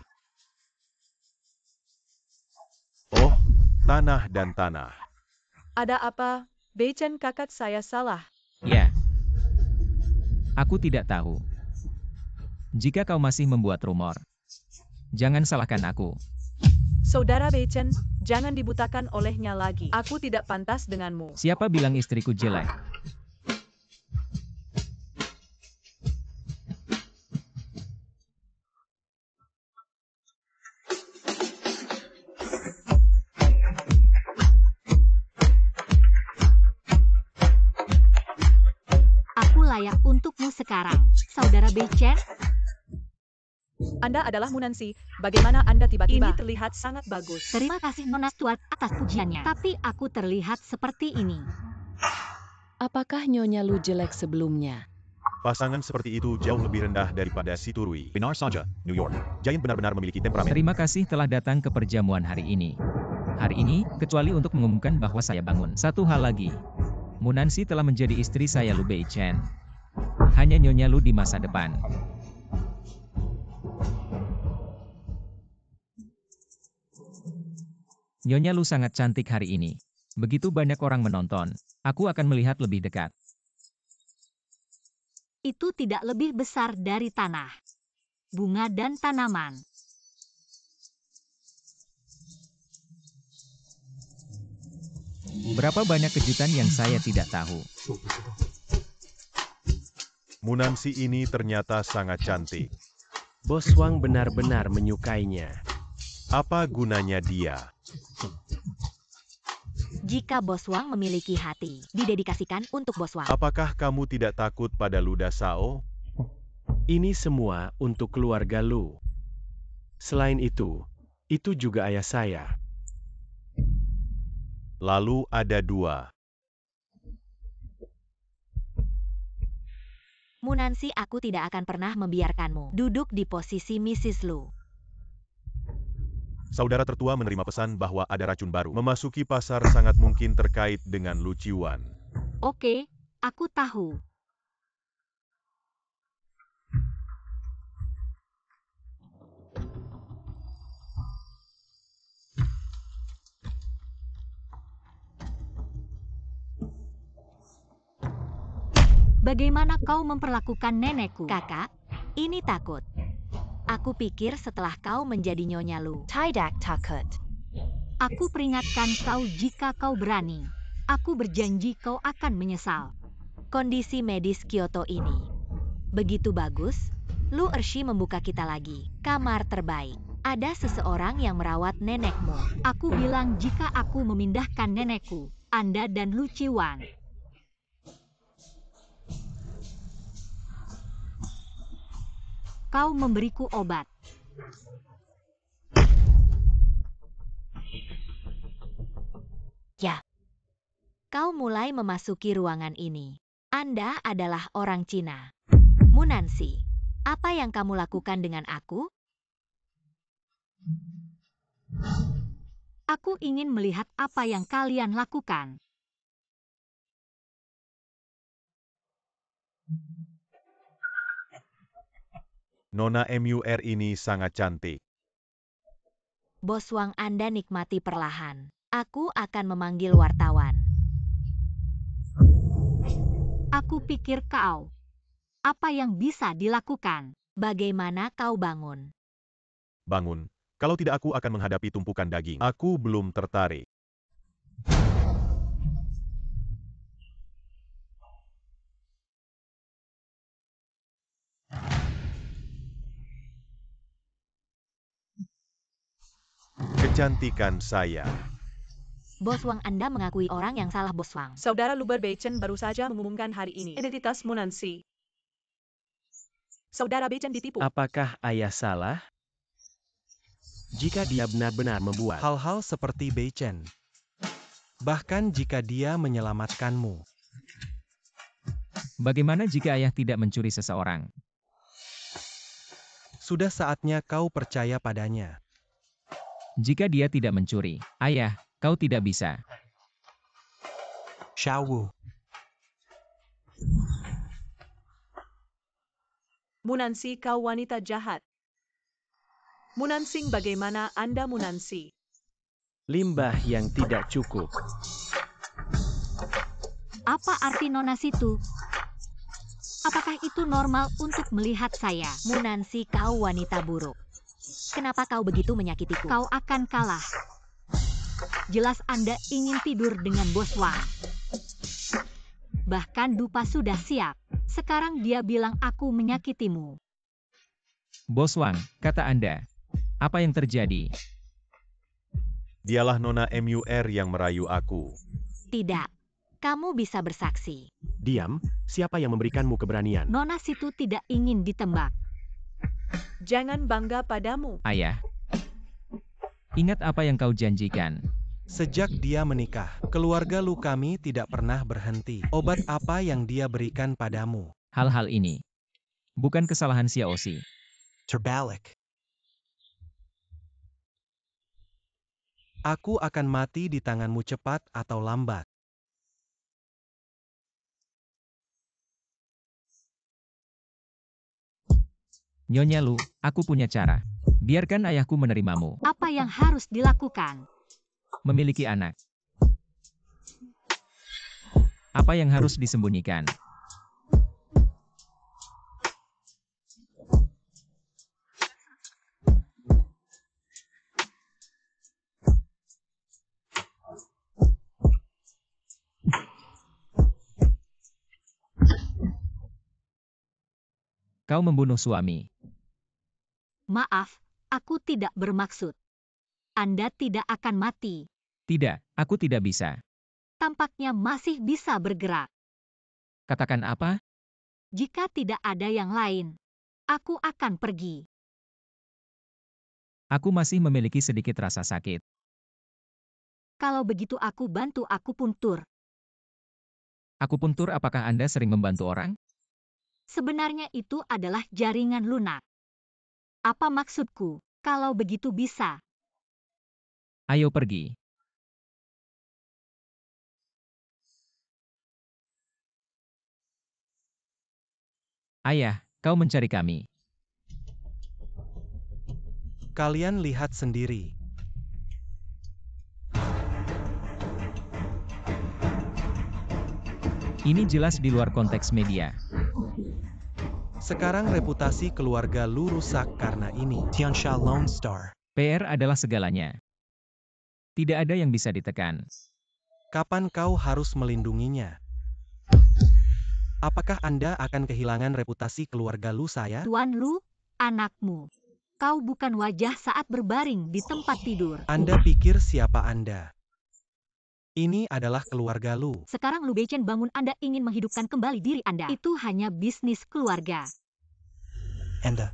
Oh, tanah dan tanah. Ada apa? Beichen, kakak saya salah. Ya. Aku tidak tahu. Jika kau masih membuat rumor, jangan salahkan aku. Saudara Beichen, jangan dibutakan olehnya lagi. Aku tidak pantas denganmu. Siapa bilang istriku jelek? Aku layak untukmu sekarang, Saudara Beichen. Anda adalah Munansi. Bagaimana Anda tiba-tiba? Ini terlihat sangat bagus. Terima kasih Nona Stuart atas pujiannya. Tapi aku terlihat seperti ini. Apakah Nyonya Lu jelek sebelumnya? Pasangan seperti itu jauh lebih rendah daripada si Turui. Pinar saja, New York. Giant benar-benar memiliki temperamen. Terima kasih telah datang ke perjamuan hari ini. Hari ini, kecuali untuk mengumumkan bahwa saya bangun. Satu hal lagi. Munansi telah menjadi istri saya Lu Beichen. Hanya Nyonya Lu di masa depan. Nyonya Lu sangat cantik hari ini. Begitu banyak orang menonton, aku akan melihat lebih dekat. Itu tidak lebih besar dari tanah, bunga dan tanaman. Berapa banyak kejutan yang saya tidak tahu. Munansi ini ternyata sangat cantik. Bos Wang benar-benar menyukainya. Apa gunanya dia? Jika Bos Wang memiliki hati, didedikasikan untuk Bos Wang. Apakah kamu tidak takut pada Luda Sao? Ini semua untuk keluarga Lu. Selain itu juga ayah saya. Lalu ada dua. Munansi, aku tidak akan pernah membiarkanmu duduk di posisi Mrs. Lu. Saudara tertua menerima pesan bahwa ada racun baru memasuki pasar, sangat mungkin terkait dengan Lu Ciwan. Oke, aku tahu. Bagaimana kau memperlakukan nenekku? Kakak, ini takut. Aku pikir setelah kau menjadi Nyonya Lu. Tidak takut. Aku peringatkan kau jika kau berani. Aku berjanji kau akan menyesal. Kondisi medis Kyoto ini begitu bagus. Lu Ershi membuka kita lagi. Kamar terbaik. Ada seseorang yang merawat nenekmu. Aku bilang jika aku memindahkan nenekku, Anda dan Lu Ciwan. Kau memberiku obat. Ya. Kau mulai memasuki ruangan ini. Anda adalah orang Cina. Munansi, apa yang kamu lakukan dengan aku? Aku ingin melihat apa yang kalian lakukan. Nona MUR ini sangat cantik. Bos Wang, Anda nikmati perlahan. Aku akan memanggil wartawan. Aku pikir kau. Apa yang bisa dilakukan? Bagaimana kau bangun? Bangun. Kalau tidak aku akan menghadapi tumpukan daging. Aku belum tertarik. Kecantikan saya. Bos Wang, Anda mengakui orang yang salah, Bos Wang. Saudara Luber Beichen baru saja mengumumkan hari ini identitas Munansi. Saudara Beichen ditipu. Apakah ayah salah? Jika dia benar-benar membuat Hal-hal seperti Beichen. Bahkan jika dia menyelamatkanmu. Bagaimana jika ayah tidak mencuri seseorang? Sudah saatnya kau percaya padanya. Jika dia tidak mencuri, ayah, kau tidak bisa. Xiao Wu. Munansi, kau wanita jahat. Munansing, bagaimana Anda Munansi? limbah yang tidak cukup. Apa arti Nona situ? Apakah itu normal untuk melihat saya? Munansi, kau wanita buruk. Kenapa kau begitu menyakitiku? Kau akan kalah. Jelas Anda ingin tidur dengan Bos Wang. Bahkan Dupa sudah siap. Sekarang dia bilang aku menyakitimu. Bos Wang, kata Anda. Apa yang terjadi? Dialah Nona MUR yang merayu aku. Tidak. Kamu bisa bersaksi. Diam, siapa yang memberikanmu keberanian? Nona situ tidak ingin ditembak. Jangan bangga padamu. Ayah. Ingat apa yang kau janjikan. Sejak dia menikah, keluarga lu kami tidak pernah berhenti. Obat apa yang dia berikan padamu? Hal-hal ini bukan kesalahan Xiaoxi. Terbalik. Aku akan mati di tanganmu cepat atau lambat. Nyonya Lu, aku punya cara. Biarkan ayahku menerimamu. Apa yang harus dilakukan? Memiliki anak. Apa yang harus disembunyikan? Kau membunuh suami. Maaf, aku tidak bermaksud. Anda tidak akan mati. Tidak, aku tidak bisa. Tampaknya masih bisa bergerak. Katakan apa? Jika tidak ada yang lain, aku akan pergi. Aku masih memiliki sedikit rasa sakit. Kalau begitu aku bantu akupuntur. Akupuntur, apakah Anda sering membantu orang? Sebenarnya itu adalah jaringan lunak. Apa maksudku? Kalau begitu bisa. Ayo pergi. Ayah, kau mencari kami. Kalian lihat sendiri. Ini jelas di luar konteks media. Sekarang reputasi keluarga lu rusak karena ini. Tiansha Lone Star. PR adalah segalanya. Tidak ada yang bisa ditekan. Kapan kau harus melindunginya? Apakah Anda akan kehilangan reputasi keluarga lu saya? Tuan Lu, anakmu. Kau bukan wajah saat berbaring di tempat tidur. Anda pikir siapa Anda? Ini adalah keluarga lu. Sekarang Lu Beichen bangun, Anda ingin menghidupkan kembali diri Anda. Itu hanya bisnis keluarga. Anda.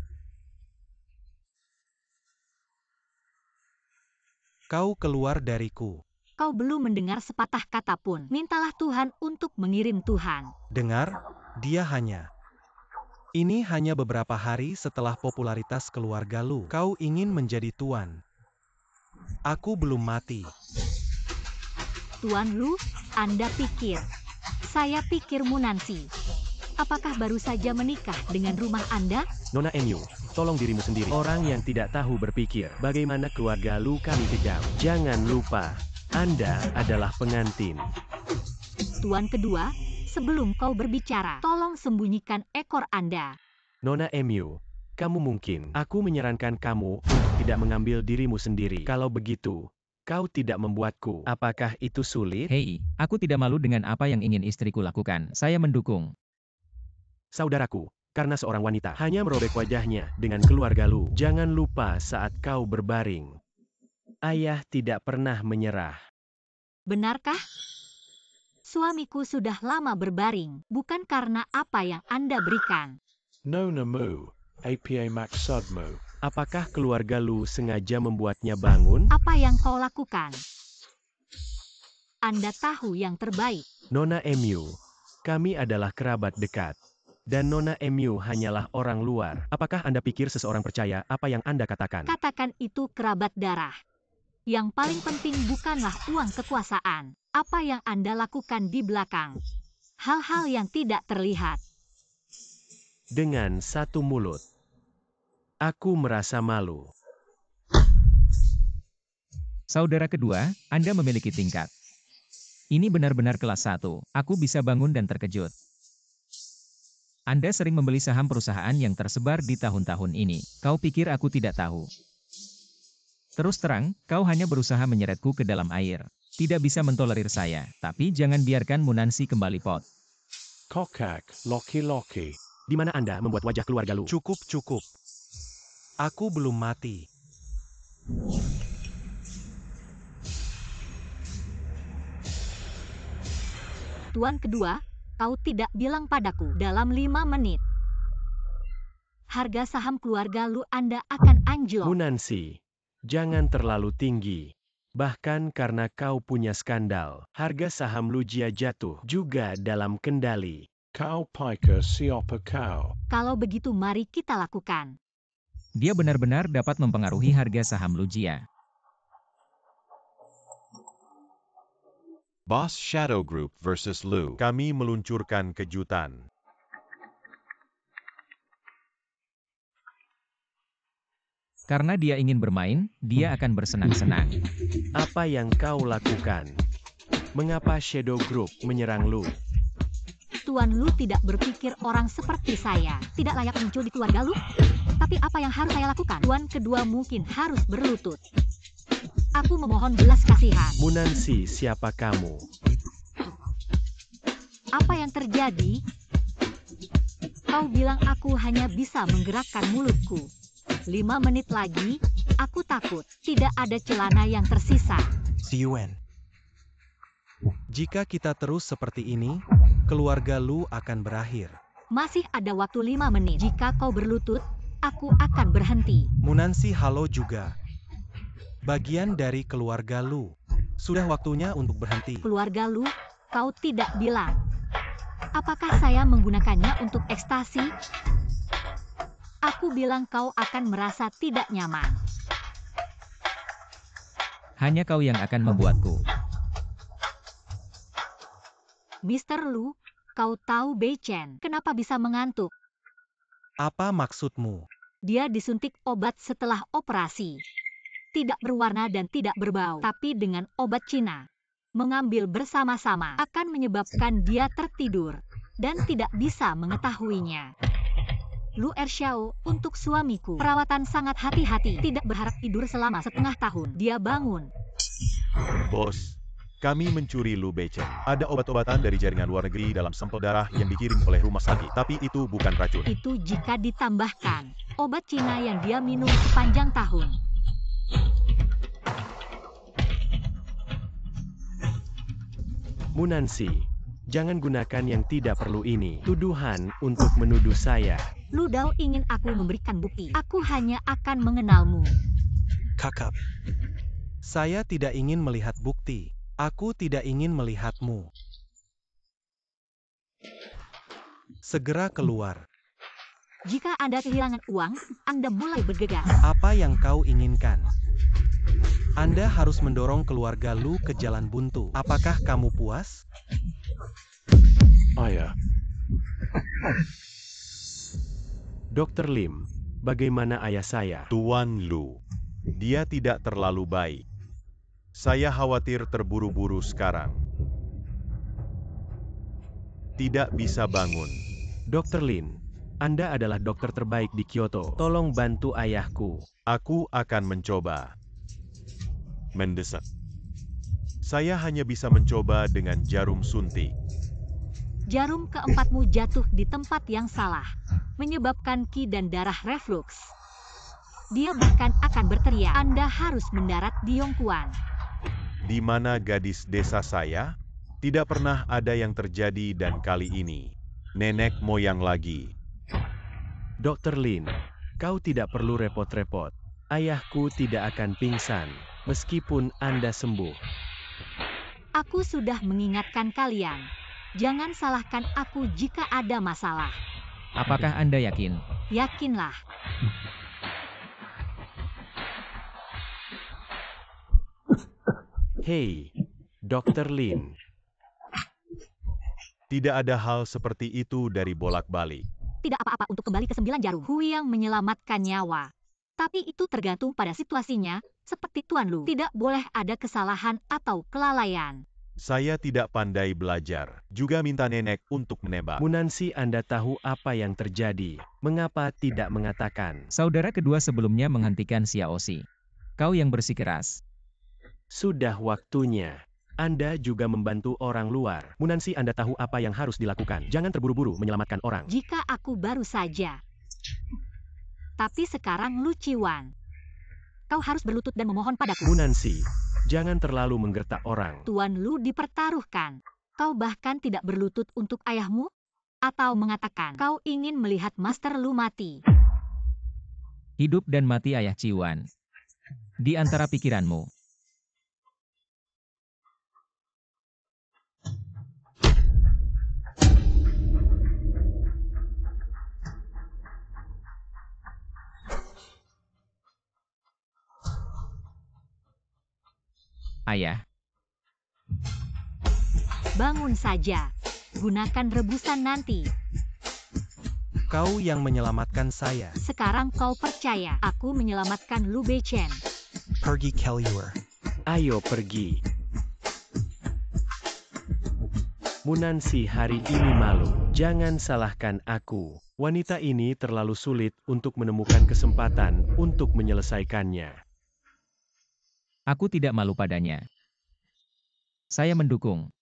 Kau keluar dariku. Kau belum mendengar sepatah kata pun. Mintalah Tuhan untuk mengirim Tuhan. Dengar, dia hanya. Ini hanya beberapa hari setelah popularitas keluarga lu. Kau ingin menjadi tuan. Aku belum mati. Tuan Lu, Anda pikir. Saya pikir Munansi. Apakah baru saja menikah dengan rumah Anda? Nona MU, tolong dirimu sendiri. Orang yang tidak tahu berpikir bagaimana keluarga lu kami kejam. Jangan lupa, Anda adalah pengantin. Tuan kedua, sebelum kau berbicara, tolong sembunyikan ekor Anda. Nona MU, kamu mungkin. Aku menyarankan kamu untuk tidak mengambil dirimu sendiri. Kalau begitu, kau tidak membuatku. Apakah itu sulit? Hei, aku tidak malu dengan apa yang ingin istriku lakukan. Saya mendukung. Saudaraku, karena seorang wanita hanya merobek wajahnya dengan keluarga lu. Jangan lupa saat kau berbaring. Ayah tidak pernah menyerah. Benarkah? Suamiku sudah lama berbaring, bukan karena apa yang Anda berikan. Nona Mu, APA Maksudmu. Apakah keluarga lu sengaja membuatnya bangun? Apa yang kau lakukan? Anda tahu yang terbaik. Nona MU, kami adalah kerabat dekat. Dan Nona MU hanyalah orang luar. Apakah Anda pikir seseorang percaya apa yang Anda katakan? Katakan itu kerabat darah. Yang paling penting bukanlah uang kekuasaan. Apa yang Anda lakukan di belakang. Hal-hal yang tidak terlihat. Dengan satu mulut. Aku merasa malu. Saudara kedua, Anda memiliki tingkat. Ini benar-benar kelas 1. Aku bisa bangun dan terkejut. Anda sering membeli saham perusahaan yang tersebar di tahun-tahun ini. Kau pikir aku tidak tahu? Terus terang, kau hanya berusaha menyeretku ke dalam air. Tidak bisa mentolerir saya, tapi jangan biarkan Munansi kembali pot. Kokak, Loki. Di mana Anda membuat wajah keluarga Lu? Cukup. Aku belum mati. Tuan kedua, kau tidak bilang padaku dalam 5 menit. Harga saham keluarga Lu Anda akan anjlok. Munansi, jangan terlalu tinggi. Bahkan karena kau punya skandal, harga saham Lujia jatuh juga dalam kendali. Kau pika siapa kau? Kalau begitu mari kita lakukan. Dia benar-benar dapat mempengaruhi harga saham Lujia. Boss Shadow Group versus Lu. Kami meluncurkan kejutan. Karena dia ingin bermain, dia akan bersenang-senang. Apa yang kau lakukan? Mengapa Shadow Group menyerang Lu? Tuan Lu tidak berpikir orang seperti saya tidak layak muncul di keluarga Lu. Tapi apa yang harus saya lakukan? Tuan kedua mungkin harus berlutut. Aku memohon belas kasihan. Munansi, siapa kamu? Apa yang terjadi? Kau bilang aku hanya bisa menggerakkan mulutku. 5 menit lagi, aku takut tidak ada celana yang tersisa. Ziyuan. Jika kita terus seperti ini, keluarga Lu akan berakhir. Masih ada waktu 5 menit. Jika kau berlutut, aku akan berhenti. Munansi halo juga. Bagian dari keluarga Lu. Sudah waktunya untuk berhenti. Keluarga Lu, kau tidak bilang. Apakah saya menggunakannya untuk ekstasi? Aku bilang kau akan merasa tidak nyaman. Hanya kau yang akan membuatku. Mr. Lu, kau tahu Bei Chen kenapa bisa mengantuk? Apa maksudmu? Dia disuntik obat setelah operasi. Tidak berwarna dan tidak berbau, tapi dengan obat Cina. Mengambil bersama-sama akan menyebabkan dia tertidur dan tidak bisa mengetahuinya. Lu Erxiao, untuk suamiku, perawatan sangat hati-hati. Tidak berharap tidur selama setengah tahun. Dia bangun. Bos, kami mencuri Lu Beichen. Ada obat-obatan dari jaringan luar negeri dalam sampel darah yang dikirim oleh rumah sakit. Tapi itu bukan racun. Itu jika ditambahkan obat Cina yang dia minum sepanjang tahun. Munansi, jangan gunakan yang tidak perlu ini. Tuduhan untuk menuduh saya. Lu Dao ingin aku memberikan bukti. Aku hanya akan mengenalmu. Kakak. Saya tidak ingin melihat bukti. Aku tidak ingin melihatmu. Segera keluar. Jika Anda kehilangan uang, Anda mulai bergegas. Apa yang kau inginkan? Anda harus mendorong keluarga Lu ke jalan buntu. Apakah kamu puas? Ayah. Dr. Lim, bagaimana ayah saya? Tuan Lu, dia tidak terlalu baik. Saya khawatir terburu-buru sekarang. Tidak bisa bangun. Dr. Lin, Anda adalah dokter terbaik di Kyoto. Tolong bantu ayahku. Aku akan mencoba. Mendesak. Saya hanya bisa mencoba dengan jarum suntik. Jarum keempatmu jatuh di tempat yang salah, menyebabkan ki dan darah reflux. Dia bahkan akan berteriak, Anda harus mendarat di Yongkuan. Di mana gadis desa saya? Tidak pernah ada yang terjadi dan kali ini. Nenek moyang lagi. Dr. Lin, kau tidak perlu repot-repot. Ayahku tidak akan pingsan, meskipun Anda sembuh. Aku sudah mengingatkan kalian. Jangan salahkan aku jika ada masalah. Apakah Anda yakin? Yakinlah. Hei, Dr. Lin. Tidak ada hal seperti itu dari bolak-balik. Tidak apa-apa untuk kembali ke 9 jarum. Huyang menyelamatkan nyawa. Tapi itu tergantung pada situasinya, seperti Tuan Lu. Tidak boleh ada kesalahan atau kelalaian. Saya tidak pandai belajar, juga minta nenek untuk menebak. Munansi, Anda tahu apa yang terjadi. Mengapa tidak mengatakan? Saudara kedua sebelumnya menghentikan Xiaoxi. Kau yang bersikeras. Sudah waktunya. Anda juga membantu orang luar. Munansi, Anda tahu apa yang harus dilakukan. Jangan terburu-buru menyelamatkan orang. Jika aku baru saja. Tapi sekarang Lu Qiwan. Kau harus berlutut dan memohon padaku. Munansi, jangan terlalu menggertak orang. Tuan Lu dipertaruhkan. Kau bahkan tidak berlutut untuk ayahmu? Atau mengatakan kau ingin melihat Master Lu mati? Hidup dan mati ayah Ciwan. Di antara pikiranmu. Ayah. Bangun saja. Gunakan rebusan nanti. Kau yang menyelamatkan saya. Sekarang kau percaya aku menyelamatkan Lu Beichen. Pergi Kelliur. Ayo pergi. Munansi hari ini malu. Jangan salahkan aku. Wanita ini terlalu sulit untuk menemukan kesempatan untuk menyelesaikannya. Aku tidak malu padanya. Saya mendukung.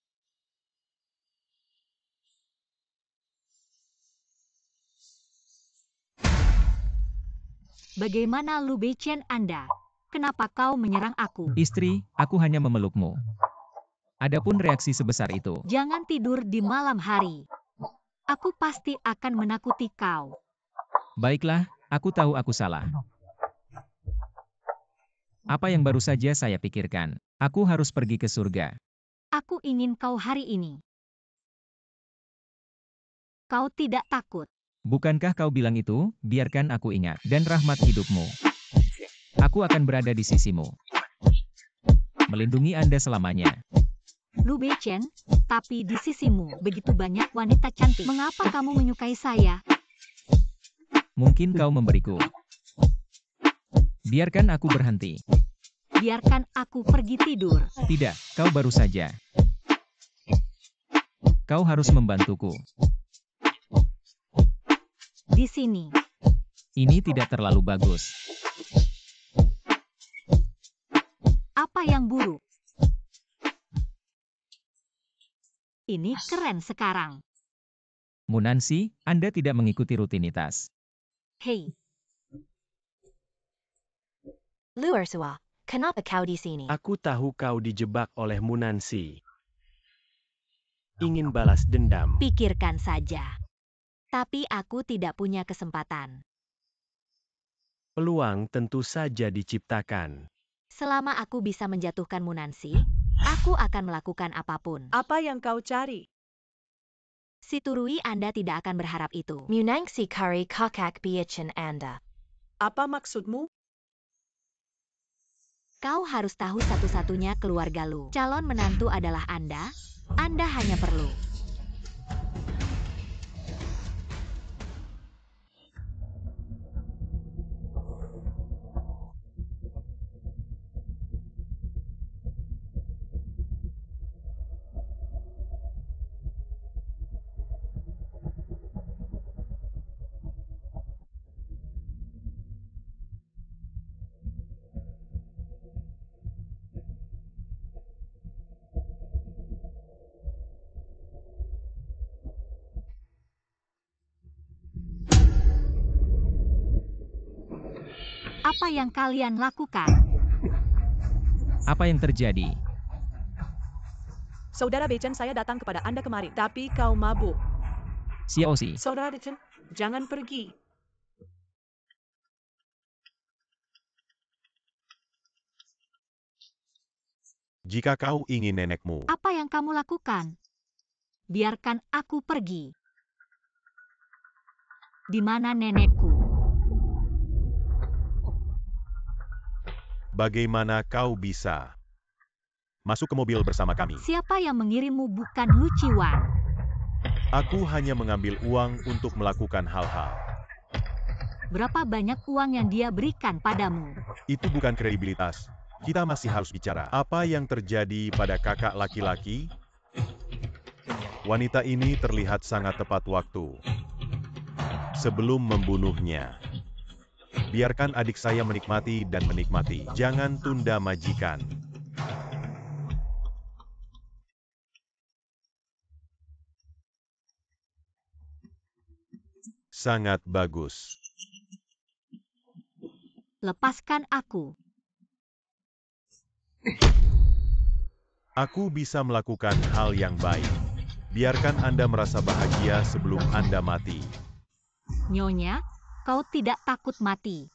Bagaimana Lu Beichen Anda? Kenapa kau menyerang aku? Istri, aku hanya memelukmu. Adapun reaksi sebesar itu. Jangan tidur di malam hari. Aku pasti akan menakuti kau. Baiklah, aku tahu aku salah. Apa yang baru saja saya pikirkan? Aku harus pergi ke surga. Aku ingin kau hari ini. Kau tidak takut. Bukankah kau bilang itu? Biarkan aku ingat. Dan rahmat hidupmu. Aku akan berada di sisimu. Melindungi Anda selamanya. Lu Beichen, tapi di sisimu begitu banyak wanita cantik. Mengapa kamu menyukai saya? Mungkin kau memberiku. Biarkan aku berhenti. Biarkan aku pergi tidur. Tidak, kau baru saja. Kau harus membantuku. Di sini. Ini tidak terlalu bagus. Apa yang buruk? Ini keren sekarang. Munansi, Anda tidak mengikuti rutinitas. Hei. Lu Ursua, kenapa kau di sini? Aku tahu kau dijebak oleh Munansi. Ingin balas dendam. Pikirkan saja. Tapi aku tidak punya kesempatan. Peluang tentu saja diciptakan. Selama aku bisa menjatuhkan Munansi, aku akan melakukan apapun. Apa yang kau cari? Si Turui Anda tidak akan berharap itu. Munangsi kari kakak Beichen Anda. Apa maksudmu? Kau harus tahu satu-satunya keluarga Lu. Calon menantu adalah Anda. Anda hanya perlu. Apa yang kalian lakukan? Apa yang terjadi? Saudara Beichen, saya datang kepada Anda kemarin, tapi kau mabuk. Xiaoxi. Saudara Beichen, jangan pergi. Jika kau ingin nenekmu, Apa yang kamu lakukan? Biarkan aku pergi. Di mana nenekku? bagaimana kau bisa masuk ke mobil bersama kami? Siapa yang mengirimmu bukan Lu Qiwan. Aku hanya mengambil uang untuk melakukan hal-hal. Berapa banyak uang yang dia berikan padamu? Itu bukan kredibilitas. Kita masih harus bicara. Apa yang terjadi pada kakak laki-laki? Wanita ini terlihat sangat tepat waktu. Sebelum membunuhnya, biarkan adik saya menikmati dan menikmati. Jangan tunda majikan. Sangat bagus. Lepaskan aku. Aku bisa melakukan hal yang baik. Biarkan Anda merasa bahagia sebelum Anda mati. Nyonya, kau tidak takut mati.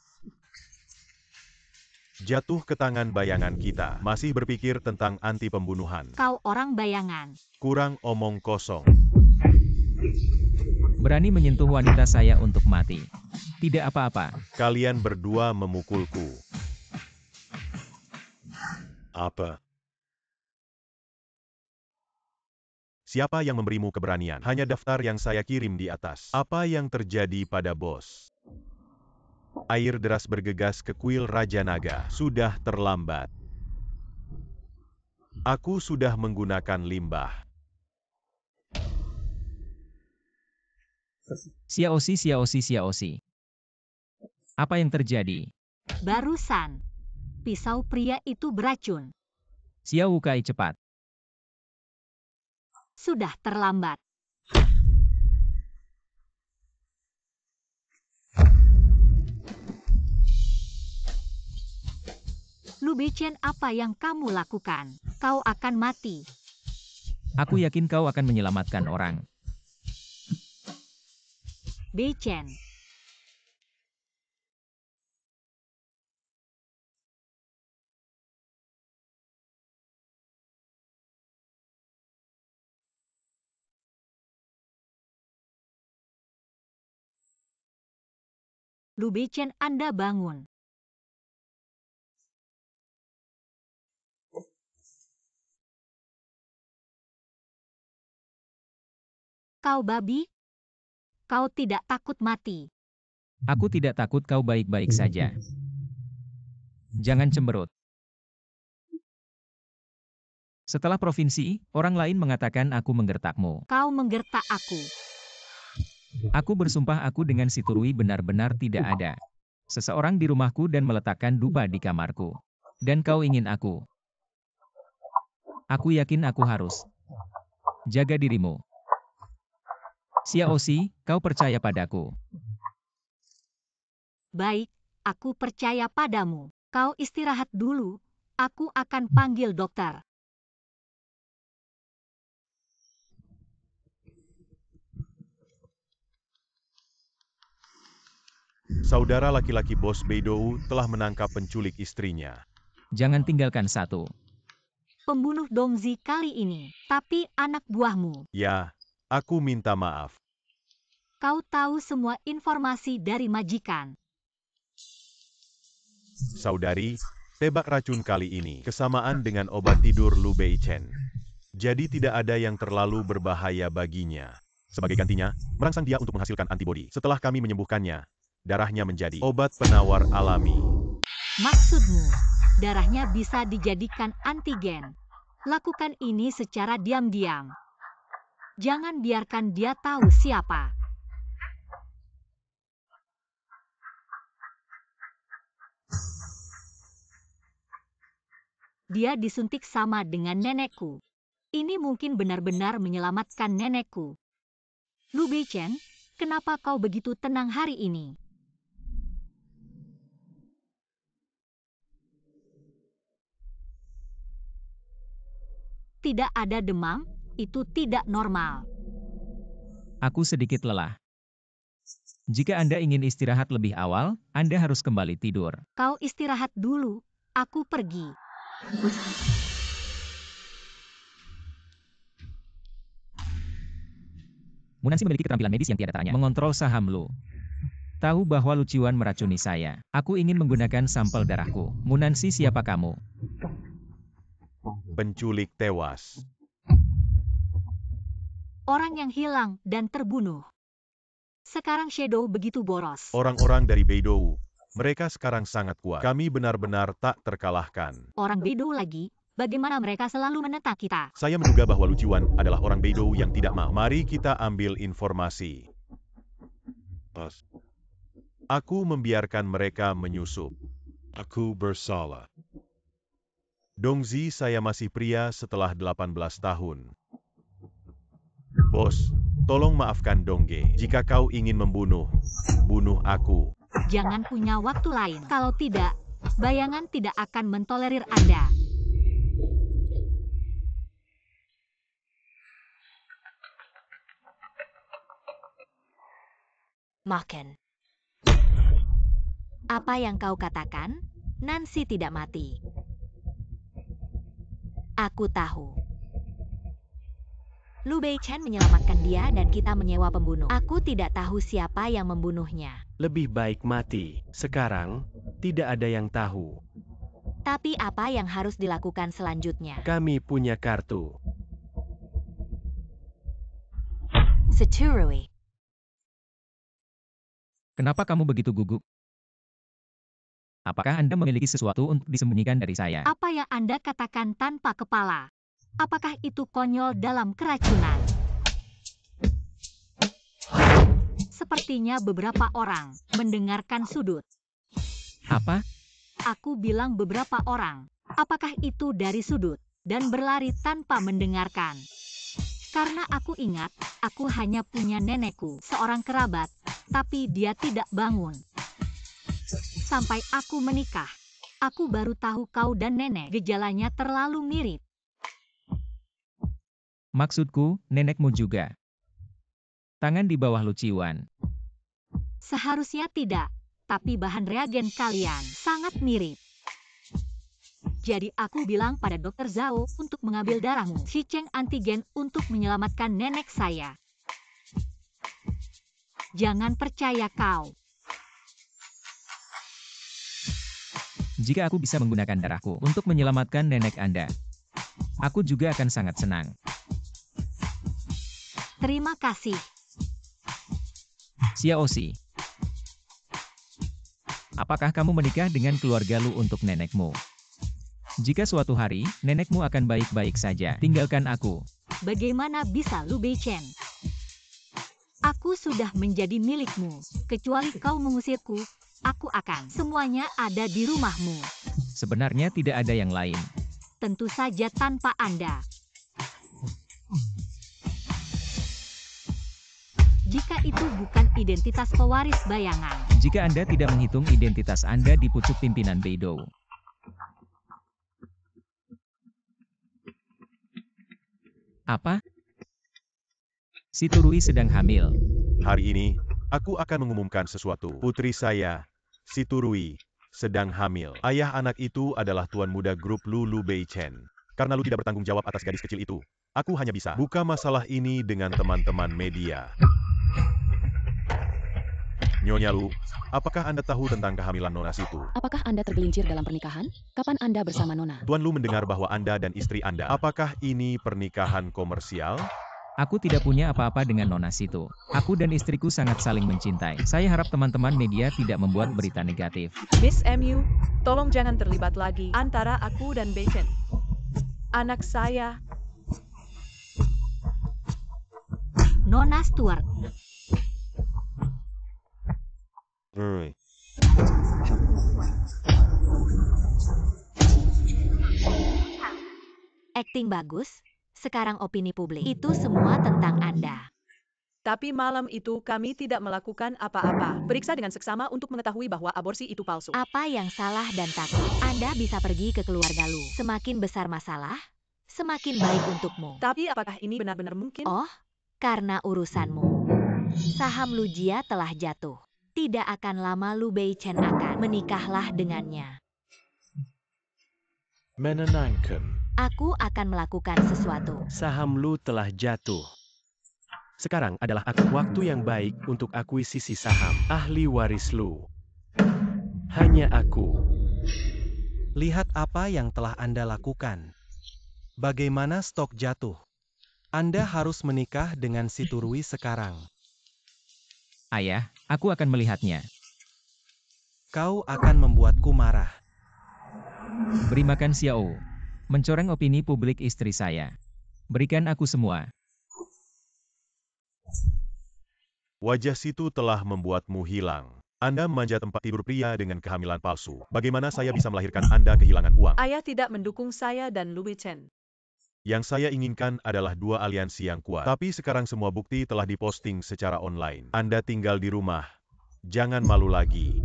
Jatuh ke tangan bayangan kita. Masih berpikir tentang anti pembunuhan. Kau orang bayangan. Kurang omong kosong. Berani menyentuh wanita saya untuk mati. Tidak apa-apa. Kalian berdua memukulku. Apa? Siapa yang memberimu keberanian? Hanya daftar yang saya kirim di atas. Apa yang terjadi pada bos? Air deras bergegas ke kuil Raja Naga. Sudah terlambat. Aku sudah menggunakan limbah. Xiaoxi. Apa yang terjadi? Barusan, pisau pria itu beracun. Xiao Wukai cepat. Sudah terlambat. Lu Beichen, apa yang kamu lakukan? Kau akan mati. Aku yakin kau akan menyelamatkan orang. Beichen. Lu Beichen, Anda bangun. Kau babi? Kau tidak takut mati. Aku tidak takut, kau baik-baik saja. Jangan cemberut. Setelah provinsi, orang lain mengatakan aku menggertakmu. Kau menggertak aku. Aku bersumpah aku dengan si Turui benar-benar tidak ada seseorang di rumahku dan meletakkan dupa di kamarku. Dan kau ingin aku. Aku yakin aku harus jaga dirimu. Xiaoxi, kau percaya padaku. Baik, aku percaya padamu. Kau istirahat dulu. Aku akan panggil dokter. Saudara laki-laki bos Beidou telah menangkap penculik istrinya. Jangan tinggalkan satu. Pembunuh Dongzi kali ini, tapi anak buahmu. Ya, aku minta maaf. Kau tahu semua informasi dari majikan. Saudari, tebak racun kali ini kesamaan dengan obat tidur Lu Beichen. Jadi tidak ada yang terlalu berbahaya baginya. Sebagai gantinya, merangsang dia untuk menghasilkan antibodi. Setelah kami menyembuhkannya, darahnya menjadi obat penawar alami. Maksudmu, darahnya bisa dijadikan antigen. Lakukan ini secara diam-diam. Jangan biarkan dia tahu siapa. Dia disuntik sama dengan nenekku. Ini mungkin benar-benar menyelamatkan nenekku. Lu Beichen, kenapa kau begitu tenang hari ini? Tidak ada demam, itu tidak normal. Aku sedikit lelah. Jika Anda ingin istirahat lebih awal, Anda harus kembali tidur. Kau istirahat dulu, aku pergi. Munansi memiliki keterampilan medis yang tiada taranya. Mengontrol saham Lu. Tahu bahwa Lu Qiwan meracuni saya. Aku ingin menggunakan sampel darahku. Munansi, siapa kamu? Penculik tewas. Orang yang hilang dan terbunuh. Sekarang Shadow begitu boros. Orang-orang dari Beidou Mereka sekarang sangat kuat. Kami benar-benar tak terkalahkan. Orang Beidou lagi, bagaimana mereka selalu menentang kita? Saya menduga bahwa Lu Jiwan adalah orang Beidou yang tidak mau. Mari kita ambil informasi. Aku membiarkan mereka menyusup. Aku bersalah. Dongzi, saya masih pria setelah 18 tahun. Bos, tolong maafkan Dongge. Jika kau ingin membunuh, bunuh aku. Jangan punya waktu lain. Kalau tidak, bayangan tidak akan mentolerir Anda. Makan. Apa yang kau katakan? Nancy tidak mati. Aku tahu. Lu Beichen menyelamatkan dia dan kita menyewa pembunuh. Aku tidak tahu siapa yang membunuhnya. Lebih baik mati. Sekarang, tidak ada yang tahu. Tapi apa yang harus dilakukan selanjutnya? Kami punya kartu. Seturui. Kenapa kamu begitu gugup? Apakah Anda memiliki sesuatu untuk disembunyikan dari saya? Apa yang Anda katakan tanpa kepala? Apakah itu konyol dalam keracunan? Sepertinya beberapa orang mendengarkan sudut. Apa? Aku bilang beberapa orang. Apakah itu dari sudut dan berlari tanpa mendengarkan? Karena aku ingat, aku hanya punya nenekku, seorang kerabat, tapi dia tidak bangun. Sampai aku menikah, aku baru tahu kau dan nenek gejalanya terlalu mirip. Maksudku, nenekmu juga. Tangan di bawah Lu Jiwan. Seharusnya tidak, tapi bahan reagen kalian sangat mirip. Jadi aku bilang pada Dr. Zhao untuk mengambil darahmu, Shicheng antigen untuk menyelamatkan nenek saya. Jangan percaya kau. Jika aku bisa menggunakan darahku untuk menyelamatkan nenek Anda, aku juga akan sangat senang. Terima kasih. Xiaoxi. Apakah kamu menikah dengan keluarga Lu untuk nenekmu? Jika suatu hari, nenekmu akan baik-baik saja, tinggalkan aku. Bagaimana bisa Lu Beichen? Aku sudah menjadi milikmu. Kecuali kau mengusirku, aku akan. Semuanya ada di rumahmu. Sebenarnya tidak ada yang lain. Tentu saja tanpa Anda. Jika itu bukan identitas pewaris bayangan. Jika Anda tidak menghitung identitas Anda di pucuk pimpinan Beidou. Apa? Si Turui sedang hamil. Hari ini, aku akan mengumumkan sesuatu. Putri saya, si Turui, sedang hamil. Ayah anak itu adalah tuan muda grup Lu Beichen. Karena Lu tidak bertanggung jawab atas gadis kecil itu, aku hanya bisa buka masalah ini dengan teman-teman media. Nyonya Lu, apakah Anda tahu tentang kehamilan Nona Situ? Apakah Anda tergelincir dalam pernikahan? Kapan Anda bersama Nona? Tuan Lu mendengar bahwa Anda dan istri Anda. Apakah ini pernikahan komersial? Aku tidak punya apa-apa dengan Nona Situ. Aku dan istriku sangat saling mencintai. Saya harap teman-teman media tidak membuat berita negatif. Miss MU, tolong jangan terlibat lagi antara aku dan Beichen. Anak saya. Nona Stuart. Akting bagus, sekarang opini publik. Itu semua tentang Anda. Tapi malam itu kami tidak melakukan apa-apa. Periksa dengan seksama untuk mengetahui bahwa aborsi itu palsu. Apa yang salah dan takut? Anda bisa pergi ke keluarga Lu. Semakin besar masalah, semakin baik untukmu. Tapi apakah ini benar-benar mungkin? Oh, karena urusanmu. Saham Lu Jia telah jatuh. Tidak akan lama Lu Beichen akan menikahlah dengannya. Menenangkan. Aku akan melakukan sesuatu. Saham Lu telah jatuh. Sekarang adalah waktu yang baik untuk akuisisi saham. Ahli waris Lu. Hanya aku. Lihat apa yang telah Anda lakukan. Bagaimana stok jatuh. Anda harus menikah dengan si Turui sekarang. Ayah, aku akan melihatnya. Kau akan membuatku marah. Beri makan Xiao. Mencoreng opini publik istri saya. Berikan aku semua. Wajah situ telah membuatmu hilang. Anda memanja tempat tidur pria dengan kehamilan palsu. Bagaimana saya bisa melahirkan Anda kehilangan uang? Ayah tidak mendukung saya dan Lu Beichen. Yang saya inginkan adalah dua aliansi yang kuat. Tapi sekarang semua bukti telah diposting secara online. Anda tinggal di rumah. Jangan malu lagi.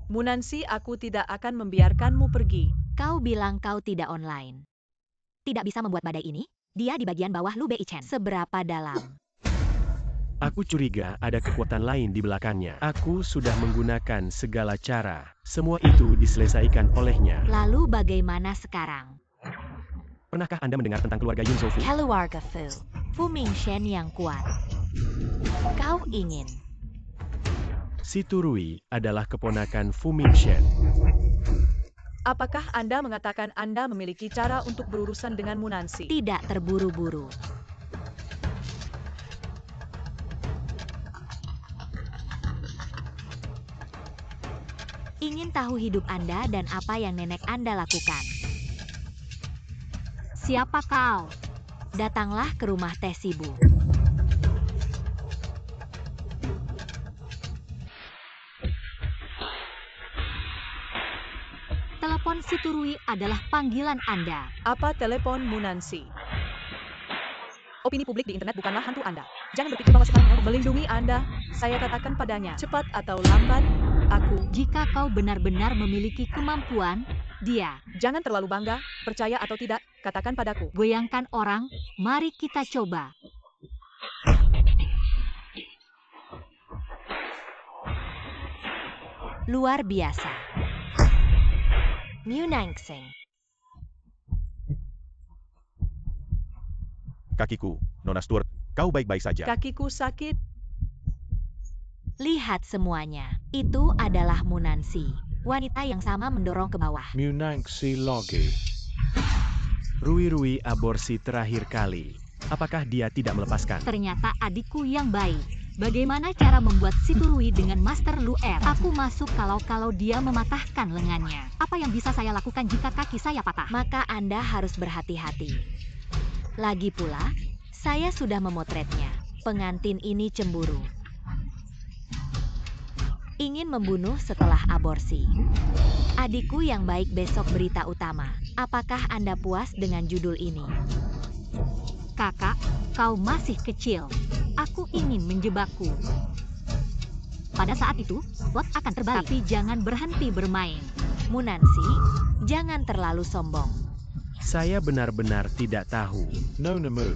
Munansi, aku tidak akan membiarkanmu pergi. Kau bilang kau tidak online. Tidak bisa membuat badai ini? Dia di bagian bawah Lu Beichen. Seberapa dalam? Aku curiga ada kekuatan lain di belakangnya. Aku sudah menggunakan segala cara. Semua itu diselesaikan olehnya. Lalu bagaimana sekarang? Pernahkah Anda mendengar tentang keluarga Yun Zhou Fu? Keluarga Fu Mingxian yang kuat. Kau ingin Si Turui adalah keponakan Fu Mingxian. Apakah Anda mengatakan Anda memiliki cara untuk berurusan dengan Munansi? tidak terburu-buru. Ingin tahu hidup Anda dan apa yang nenek Anda lakukan. Siapa kau? Datanglah ke rumah Teh Sibu. Telepon si Turui adalah panggilan Anda. Apa telepon Munansi? Opini publik di internet bukanlah hantu Anda. Jangan berpikir bahwa sekarang melindungi Anda. Saya katakan padanya, cepat atau lambat, aku. Jika kau benar-benar memiliki kemampuan, dia. Jangan terlalu bangga, percaya atau tidak, katakan padaku. Goyangkan orang, mari kita coba. Luar biasa. Munangseng. Kakiku, Nona Stuart, kau baik-baik saja. Kakiku sakit. Lihat semuanya. Itu adalah Munansi. Wanita yang sama mendorong ke bawah. Munangsi Logi. Rui aborsi terakhir kali. Apakah dia tidak melepaskan? Ternyata adikku yang baik. Bagaimana cara membuat si Turui dengan Master Luer? Aku masuk kalau dia mematahkan lengannya. Apa yang bisa saya lakukan jika kaki saya patah? Maka Anda harus berhati-hati. Lagi pula, saya sudah memotretnya. Pengantin ini cemburu. Ingin membunuh setelah aborsi. Adikku yang baik, besok berita utama. Apakah Anda puas dengan judul ini? Kakak, kau masih kecil. Aku ingin menjebakku. Pada saat itu, slot akan terbalik. Tapi jangan berhenti bermain. Munansi, jangan terlalu sombong. Saya benar-benar tidak tahu. Nonamu.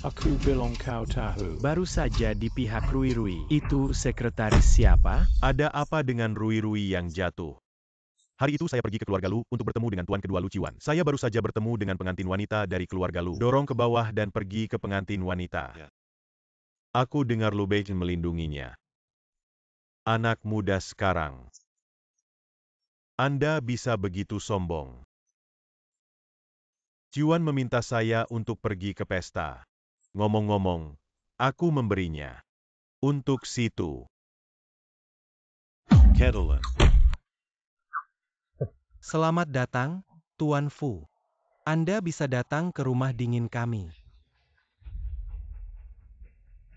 Aku bilang kau tahu. Baru saja di pihak Rui. Itu sekretaris siapa? Ada apa dengan Rui yang jatuh? Hari itu saya pergi ke keluarga Lu untuk bertemu dengan tuan kedua Lu Ciwan. Saya baru saja bertemu dengan pengantin wanita dari keluarga Lu. Dorong ke bawah dan pergi ke pengantin wanita. Aku dengar Lu Beichen melindunginya. Anak muda sekarang. Anda bisa begitu sombong. Ciwan meminta saya untuk pergi ke pesta. Ngomong-ngomong, aku memberinya. Untuk situ. Kedelan. Selamat datang, Tuan Fu. Anda bisa datang ke rumah dingin kami.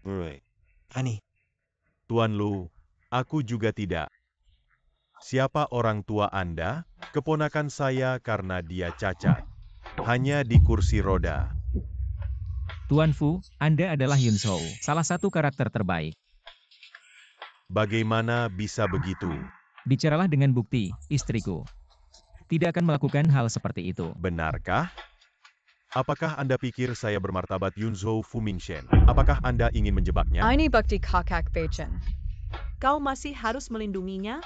Right. Ani, Tuan Lu, aku juga tidak. Siapa orang tua Anda? Keponakan saya karena dia cacat. Hanya di kursi roda. Tuan Fu, Anda adalah Yun Zhou, salah satu karakter terbaik. Bagaimana bisa begitu? Bicaralah dengan bukti, istriku. Tidak akan melakukan hal seperti itu. Benarkah? Apakah Anda pikir saya bermartabat Yun Zhou Fu Mingxian? Apakah Anda ingin menjebaknya? Ini bukti kakak Beichen. Kau masih harus melindunginya?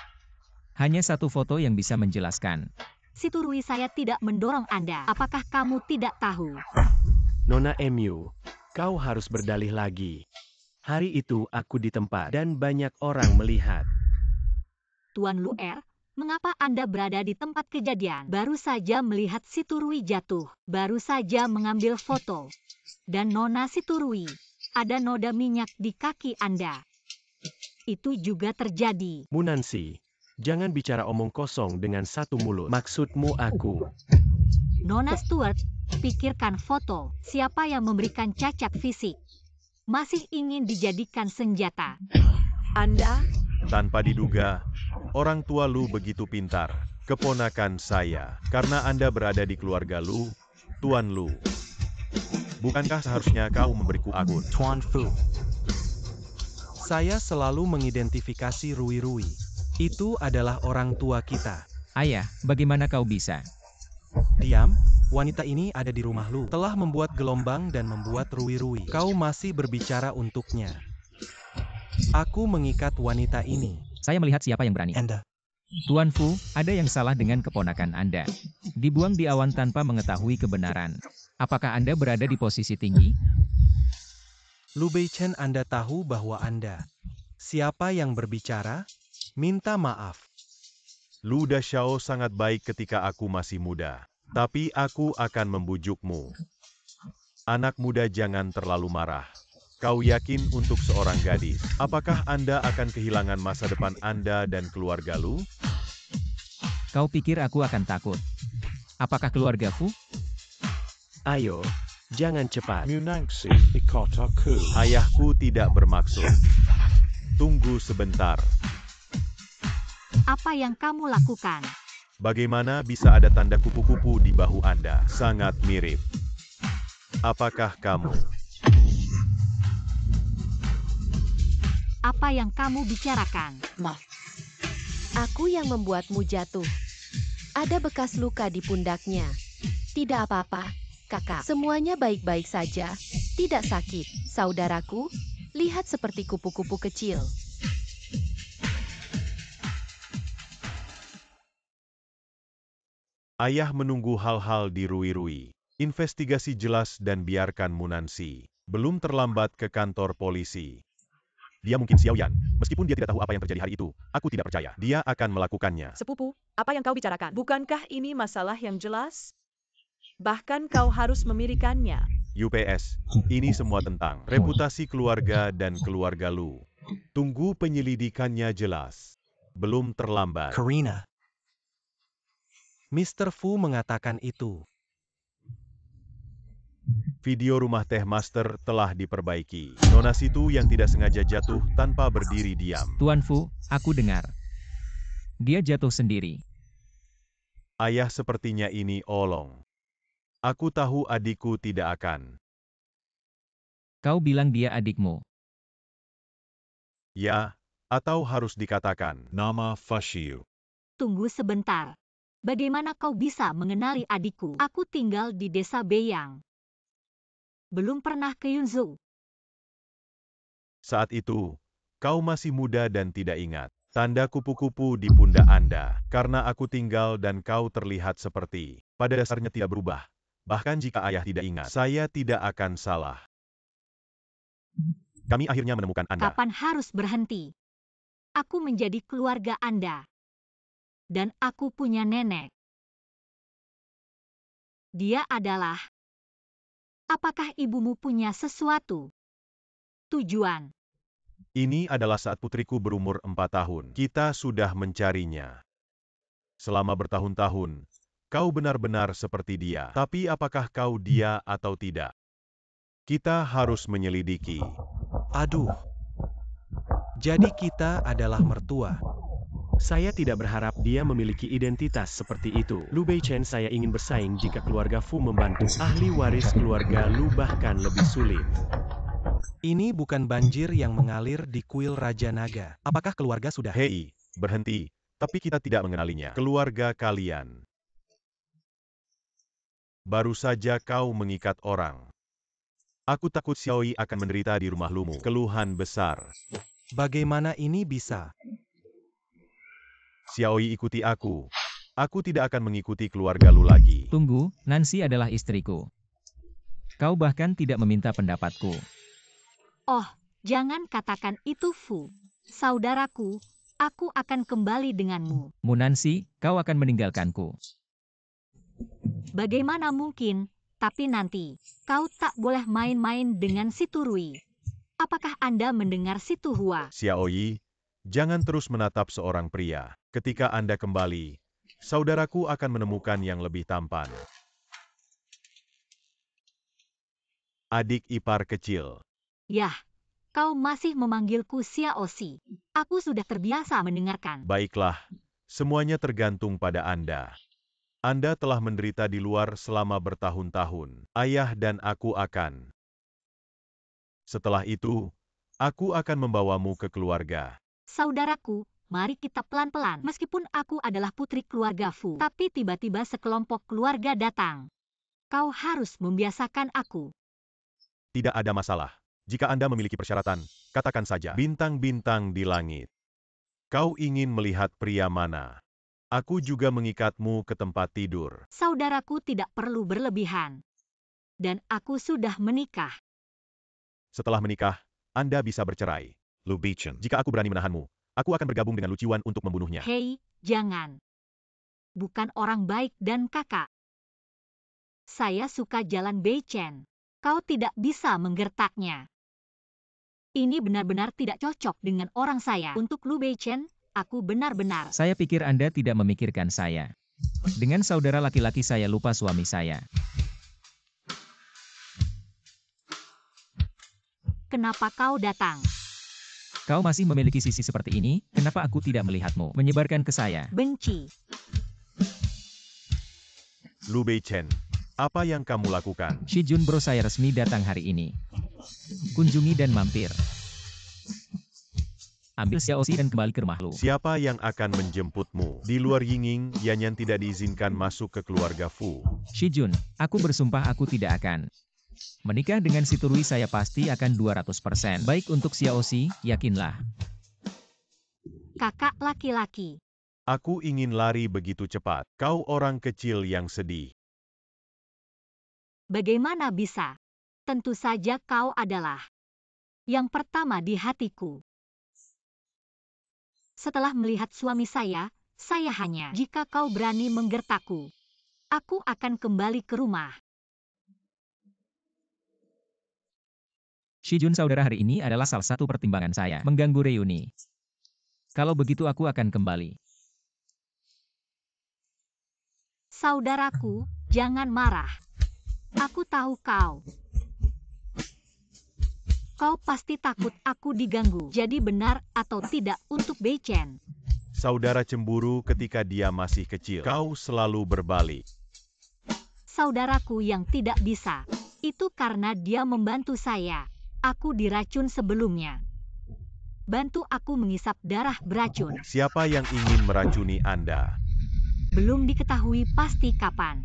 Hanya satu foto yang bisa menjelaskan. Si Turui, saya tidak mendorong Anda. Apakah kamu tidak tahu? Nona Mu, kau harus berdalih lagi. Hari itu aku di tempat dan banyak orang melihat. Tuan Luer, mengapa Anda berada di tempat kejadian? Baru saja melihat si Turui jatuh. Baru saja mengambil foto. Dan Nona si Turui, ada noda minyak di kaki Anda. itu juga terjadi. Munansi, jangan bicara omong kosong dengan satu mulut. Maksudmu aku. Nona Stuart, pikirkan foto. Siapa yang memberikan cacat fisik? Masih ingin dijadikan senjata. Anda, Tanpa diduga, orang tua Lu begitu pintar. Keponakan saya, karena Anda berada di keluarga Lu, Tuan Lu. Bukankah seharusnya kau memberiku akun? Tuan Fu. Saya selalu mengidentifikasi Rui-Rui. Itu adalah orang tua kita. Ayah, bagaimana kau bisa? Diam, wanita ini ada di rumah Lu. Telah membuat gelombang dan membuat Rui-Rui. Kau masih berbicara untuknya. Aku mengikat wanita ini. Saya melihat siapa yang berani. Anda. Tuan Fu, ada yang salah dengan keponakan Anda. Dibuang di awan tanpa mengetahui kebenaran. Apakah Anda berada di posisi tinggi? Lu Beichen, Anda tahu bahwa Anda. Siapa yang berbicara? Minta maaf. Lu Dashao sangat baik ketika aku masih muda. Tapi aku akan membujukmu. Anak muda jangan terlalu marah. Kau yakin untuk seorang gadis, apakah Anda akan kehilangan masa depan Anda dan keluarga Lu? Kau pikir aku akan takut? Apakah keluarga Fu? Ayo, jangan cepat. Munansi ikotaku. Ayahku tidak bermaksud. Tunggu sebentar. Apa yang kamu lakukan? Bagaimana bisa ada tanda kupu-kupu di bahu Anda? Sangat mirip. Apakah kamu? Apa yang kamu bicarakan? Aku yang membuatmu jatuh. Ada bekas luka di pundaknya. Tidak apa-apa, kakak. Semuanya baik-baik saja. Tidak sakit. Saudaraku, lihat seperti kupu-kupu kecil. Ayah menunggu hal-hal di Rui-Rui. Investigasi jelas dan biarkan Munansi. Belum terlambat ke kantor polisi. Dia mungkin Xiaoyan. Meskipun dia tidak tahu apa yang terjadi hari itu, aku tidak percaya. Dia akan melakukannya. sepupu, apa yang kau bicarakan? Bukankah ini masalah yang jelas? Bahkan kau harus memirikannya. UPS, ini semua tentang reputasi keluarga dan keluarga Lu. Tunggu penyelidikannya jelas. Belum terlambat. Karina. Mr. Fu mengatakan itu. Video rumah teh Master telah diperbaiki. Nona situ yang tidak sengaja jatuh tanpa berdiri diam. Tuan Fu, aku dengar. Dia jatuh sendiri. Ayah sepertinya ini olong. Aku tahu adikku tidak akan. Kau bilang dia adikmu. Ya, atau harus dikatakan nama Fashiu. Tunggu sebentar. Bagaimana kau bisa mengenali adikku? Aku tinggal di desa Beyang. Belum pernah ke Yunzhou. Saat itu, kau masih muda dan tidak ingat. Tanda kupu-kupu di pundak Anda, karena aku tinggal dan kau terlihat seperti, pada dasarnya tidak berubah. Bahkan jika ayah tidak ingat, saya tidak akan salah. Kami akhirnya menemukan Anda. Kapan harus berhenti? Aku menjadi keluarga Anda. Dan aku punya nenek. Dia adalah... Apakah ibumu punya sesuatu? Tujuan. Ini adalah saat putriku berumur 4 tahun. Kita sudah mencarinya. Selama bertahun-tahun, kau benar-benar seperti dia. Tapi apakah kau dia atau tidak? Kita harus menyelidiki. Aduh. Jadi kita adalah mertua. Saya tidak berharap dia memiliki identitas seperti itu. Lu Beichen, saya ingin bersaing jika keluarga Fu membantu. Ahli waris keluarga Lu bahkan lebih sulit. Ini bukan banjir yang mengalir di kuil Raja Naga. Apakah keluarga sudah... Hei, berhenti. Tapi kita tidak mengenalinya. Keluarga kalian. Baru saja kau mengikat orang. Aku takut Xiaoi akan menderita di rumah Lumu. Keluhan besar. Bagaimana ini bisa? Xiaoi ikuti aku. Aku tidak akan mengikuti keluarga Lu lagi. Tunggu, Nancy adalah istriku. Kau bahkan tidak meminta pendapatku. Oh, jangan katakan itu Fu. Saudaraku, aku akan kembali denganmu. Munansi, kau akan meninggalkanku. Bagaimana mungkin? Tapi nanti, kau tak boleh main-main dengan si Turui. Apakah Anda mendengar si Tuhua? Xiaoi, Jangan terus menatap seorang pria. Ketika Anda kembali, saudaraku akan menemukan yang lebih tampan. Adik ipar kecil. Yah, kau masih memanggilku Xiaoxi. Aku sudah terbiasa mendengarkan. Baiklah, semuanya tergantung pada Anda. Anda telah menderita di luar selama bertahun-tahun. Ayah dan aku akan. Setelah itu, aku akan membawamu ke keluarga. Saudaraku, mari kita pelan-pelan. Meskipun aku adalah putri keluarga Fu, tapi tiba-tiba sekelompok keluarga datang. Kau harus membiasakan aku. Tidak ada masalah. Jika Anda memiliki persyaratan, katakan saja. Bintang-bintang di langit. Kau ingin melihat pria mana? Aku juga mengikatmu ke tempat tidur. Saudaraku tidak perlu berlebihan. Dan aku sudah menikah. Setelah menikah, Anda bisa bercerai. Lu Beichen. Jika aku berani menahanmu, aku akan bergabung dengan Lu Qiwan untuk membunuhnya. Hei, jangan. Bukan orang baik dan kakak. Saya suka jalan Beichen. Kau tidak bisa menggertaknya. Ini benar-benar tidak cocok dengan orang saya. Untuk Lu Beichen, aku benar-benar. Saya pikir Anda tidak memikirkan saya. Dengan saudara laki-laki saya lupa suami saya. Kenapa kau datang? Kau masih memiliki sisi seperti ini, kenapa aku tidak melihatmu? Menyebarkan ke saya. Benci. Lu Beichen, apa yang kamu lakukan? Shi Jun bro, saya resmi datang hari ini. Kunjungi dan mampir. Ambil Xiaoxi dan kembali ke rumah Lu. Siapa yang akan menjemputmu? Di luar Yinging, Yanyan tidak diizinkan masuk ke keluarga Fu. Shi Jun, aku bersumpah aku tidak akan. Menikah dengan si Turui saya pasti akan 200%. Baik untuk Xiaoxi, yakinlah. Kakak laki-laki. Aku ingin lari begitu cepat. Kau orang kecil yang sedih. Bagaimana bisa? Tentu saja kau adalah yang pertama di hatiku. Setelah melihat suami saya hanya, jika kau berani menggertakku, aku akan kembali ke rumah. Shi Jun saudara, hari ini adalah salah satu pertimbangan saya, mengganggu reuni. Kalau begitu aku akan kembali. Saudaraku, jangan marah. Aku tahu kau. Kau pasti takut aku diganggu. Jadi benar atau tidak untuk Beichen? Saudara cemburu ketika dia masih kecil. Kau selalu berbalik. Saudaraku yang tidak bisa. Itu karena dia membantu saya. Aku diracun sebelumnya. Bantu aku mengisap darah beracun. Siapa yang ingin meracuni Anda? Belum diketahui pasti kapan.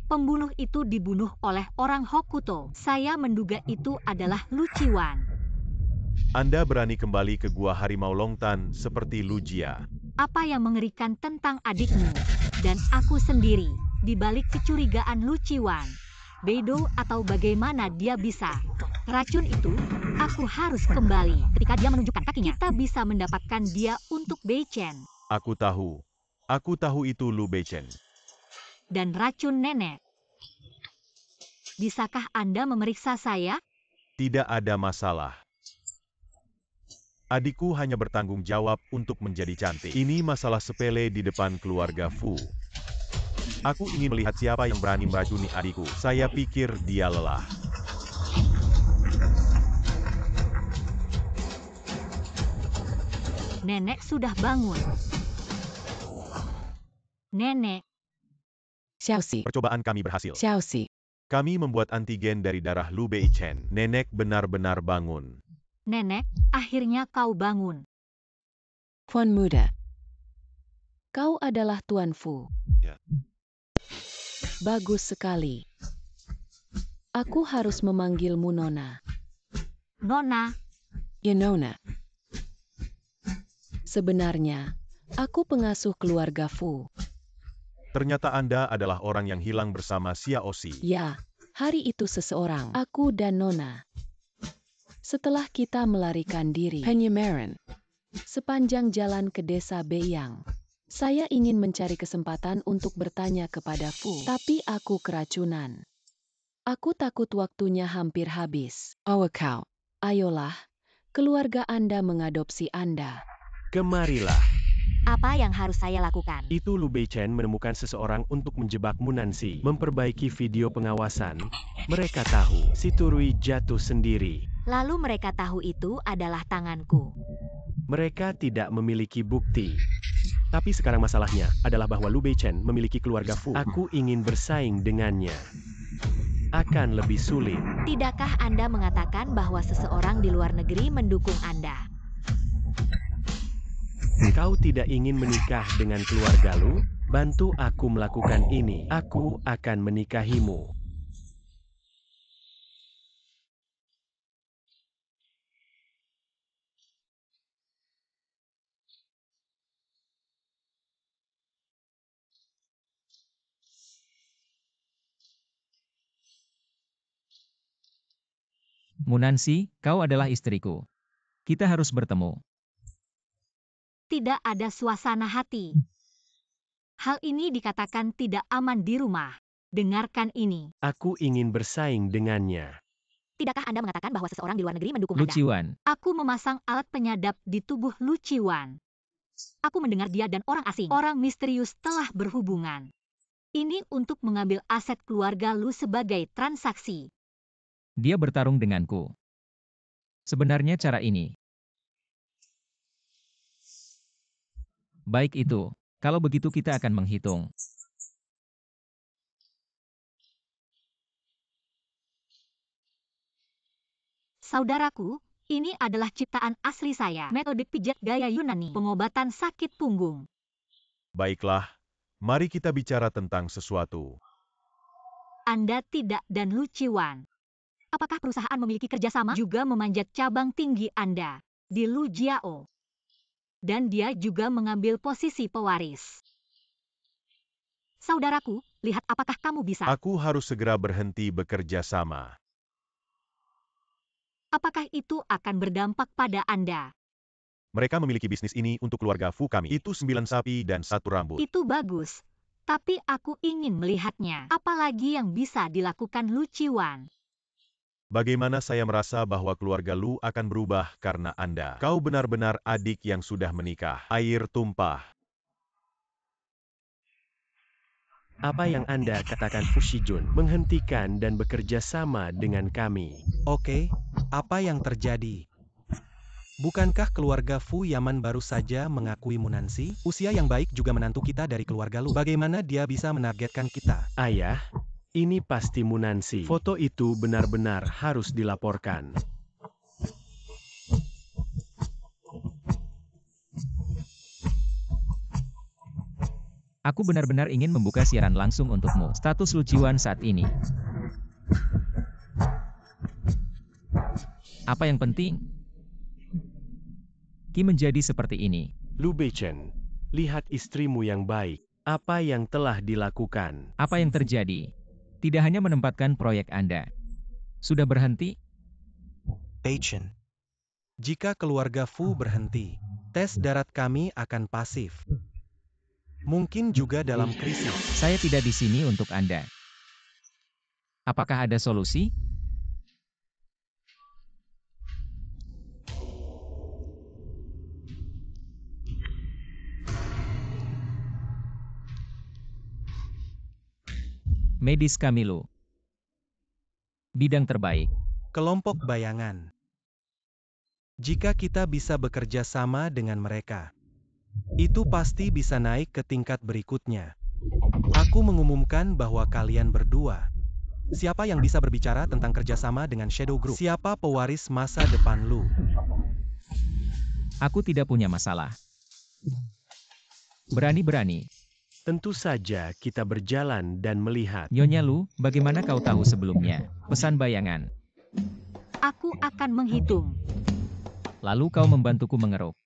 Pembunuh itu dibunuh oleh orang Hokuto. Saya menduga itu adalah Lu Qiwan. Anda berani kembali ke gua harimau Longtan seperti Lu Jia. Apa yang mengerikan tentang adikmu dan aku sendiri di balik kecurigaan Lu Qiwan? Beidou atau bagaimana dia bisa? Racun itu, aku harus kembali. Ketika dia menunjukkan kakinya, kita bisa mendapatkan dia untuk Beichen. Aku tahu itu Lu Beichen. Dan racun nenek. Bisakah Anda memeriksa saya? Tidak ada masalah. Adikku hanya bertanggung jawab untuk menjadi cantik. Ini masalah sepele di depan keluarga Fu. Aku ingin melihat siapa yang berani meracuni adikku. Saya pikir dia lelah. Nenek sudah bangun. Nenek. Xiaoxi. Percobaan kami berhasil. Xiaoxi. Kami membuat antigen dari darah Lu Beichen. Nenek benar-benar bangun. Nenek, akhirnya kau bangun. Tuan muda. Kau adalah Tuan Fu. Ya. Bagus sekali. Aku harus memanggilmu Nona. Nona. Ya Nona. Sebenarnya, aku pengasuh keluarga Fu. Ternyata Anda adalah orang yang hilang bersama Xiaoxi. Ya, hari itu seseorang, aku dan Nona. Setelah kita melarikan diri, Penyemaran, sepanjang jalan ke desa Beiyang, saya ingin mencari kesempatan untuk bertanya kepada Fu, tapi aku keracunan. Aku takut waktunya hampir habis. Oh kau, ayolah, keluarga Anda mengadopsi Anda. Kemarilah. Apa yang harus saya lakukan? Itu Lu Beichen menemukan seseorang untuk menjebak Munansi. Memperbaiki video pengawasan. Mereka tahu si Turui jatuh sendiri. Lalu mereka tahu itu adalah tanganku. Mereka tidak memiliki bukti. Tapi sekarang masalahnya adalah bahwa Lu Beichen memiliki keluarga Fu. Aku ingin bersaing dengannya. Akan lebih sulit. Tidakkah Anda mengatakan bahwa seseorang di luar negeri mendukung Anda? Kau tidak ingin menikah dengan keluarga Lu? Bantu aku melakukan ini. Aku akan menikahimu. Munansi, kau adalah istriku. Kita harus bertemu. Tidak ada suasana hati. Hal ini dikatakan tidak aman di rumah. Dengarkan ini. Aku ingin bersaing dengannya. Tidakkah Anda mengatakan bahwa seseorang di luar negeri mendukung Lu Anda? Ciwan, Aku memasang alat penyadap di tubuh Lu Ciwan. Aku mendengar dia dan orang asing, orang misterius telah berhubungan. Ini untuk mengambil aset keluarga Lu sebagai transaksi. dia bertarung denganku. Sebenarnya cara ini. Baik itu, kalau begitu kita akan menghitung. Saudaraku, ini adalah ciptaan asli saya. Metode pijat gaya Yunani, pengobatan sakit punggung. Baiklah, mari kita bicara tentang sesuatu. Anda tidak dan Lu Ciwan. Apakah perusahaan memiliki kerjasama juga memanjat cabang tinggi Anda di Lu Jiao? Dan dia juga mengambil posisi pewaris. Saudaraku, lihat apakah kamu bisa. Aku harus segera berhenti bekerja sama. Apakah itu akan berdampak pada Anda? Mereka memiliki bisnis ini untuk keluarga Fu kami. Itu 9 sapi dan 1 rambut. Itu bagus. Tapi aku ingin melihatnya. Apalagi yang bisa dilakukan Lu Ciwan. Bagaimana saya merasa bahwa keluarga Lu akan berubah karena Anda. Kau benar-benar adik yang sudah menikah. Air tumpah. Apa yang Anda katakan Fushijun? Menghentikan dan bekerja sama dengan kami. Oke, apa yang terjadi? Bukankah keluarga Fu Yaman baru saja mengakui Munansi? Usia yang baik juga menantu kita dari keluarga Lu. Bagaimana dia bisa menargetkan kita? Ayah, ini pasti Munansi. Foto itu benar-benar harus dilaporkan. Aku benar-benar ingin membuka siaran langsung untukmu. Status Lu Ciwan saat ini. Apa yang penting? Ki menjadi seperti ini. Lu Beichen, lihat istrimu yang baik. Apa yang telah dilakukan? Apa yang terjadi? Tidak hanya menempatkan proyek Anda. Sudah berhenti? Beichen. Jika keluarga Fu berhenti, tes darat kami akan pasif. Mungkin juga dalam krisis. Saya tidak di sini untuk Anda. Apakah ada solusi? Medis Kamilu. Bidang terbaik. Kelompok bayangan. Jika kita bisa bekerja sama dengan mereka, itu pasti bisa naik ke tingkat berikutnya. Aku mengumumkan bahwa kalian berdua. Siapa yang bisa berbicara tentang kerjasama dengan Shadow Group? Siapa pewaris masa depan Lu? Aku tidak punya masalah. Berani-berani. Tentu saja kita berjalan dan melihat. Nyonya Lu, bagaimana kau tahu sebelumnya? Pesan bayangan. Aku akan menghitung. Lalu kau membantuku mengeruk.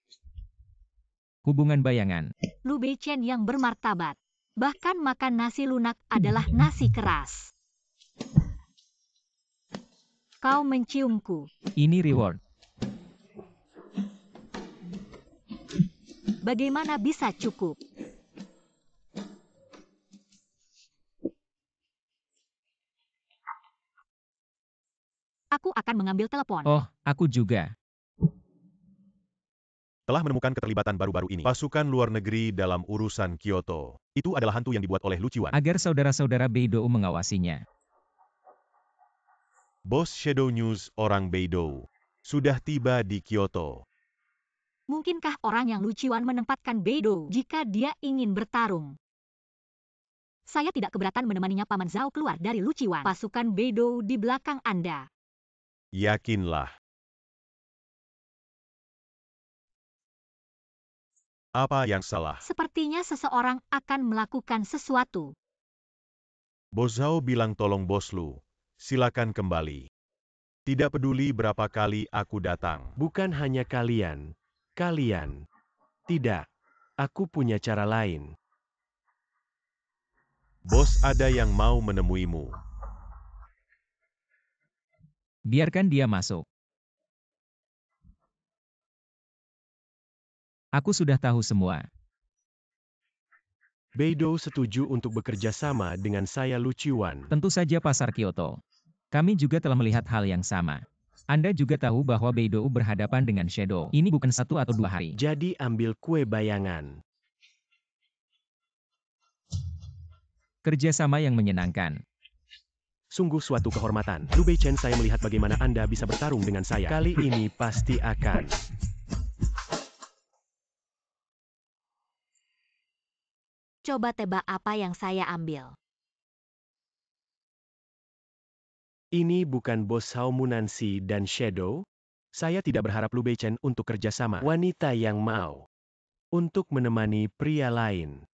Hubungan bayangan. Lu Beichen yang bermartabat. Bahkan makan nasi lunak adalah nasi keras. Kau menciumku. Ini reward. Bagaimana bisa cukup? Aku akan mengambil telepon. Oh, aku juga. telah menemukan keterlibatan baru-baru ini pasukan luar negeri dalam urusan Kyoto. Itu adalah hantu yang dibuat oleh Lu Qiwan. Agar saudara-saudara Beidou mengawasinya. Bos Shadow News orang Beidou sudah tiba di Kyoto. Mungkinkah orang yang Lu Qiwan menempatkan Beidou jika dia ingin bertarung? Saya tidak keberatan menemaninya Paman Zhao keluar dari Lu Qiwan. Pasukan Beidou di belakang Anda. Yakinlah. Apa yang salah? Sepertinya seseorang akan melakukan sesuatu. Bos Zhao bilang tolong Bos Lu, silakan kembali. Tidak peduli berapa kali aku datang. Bukan hanya kalian. Tidak. Aku punya cara lain. Bos ada yang mau menemuimu. Biarkan dia masuk. Aku sudah tahu semua. Beidou setuju untuk bekerja sama dengan saya Lu Qiwan. Tentu saja pasar Kyoto. Kami juga telah melihat hal yang sama. Anda juga tahu bahwa Beidou berhadapan dengan Shadow. Ini bukan 1 atau 2 hari. Jadi ambil kue bayangan. Kerjasama yang menyenangkan. Sungguh suatu kehormatan. Lu Beichen, saya melihat bagaimana Anda bisa bertarung dengan saya. Kali ini pasti akan. Coba tebak apa yang saya ambil. Ini bukan Bos Hao Munansi dan Shadow. Saya tidak berharap Lu Beichen untuk kerjasama. Wanita yang mau untuk menemani pria lain.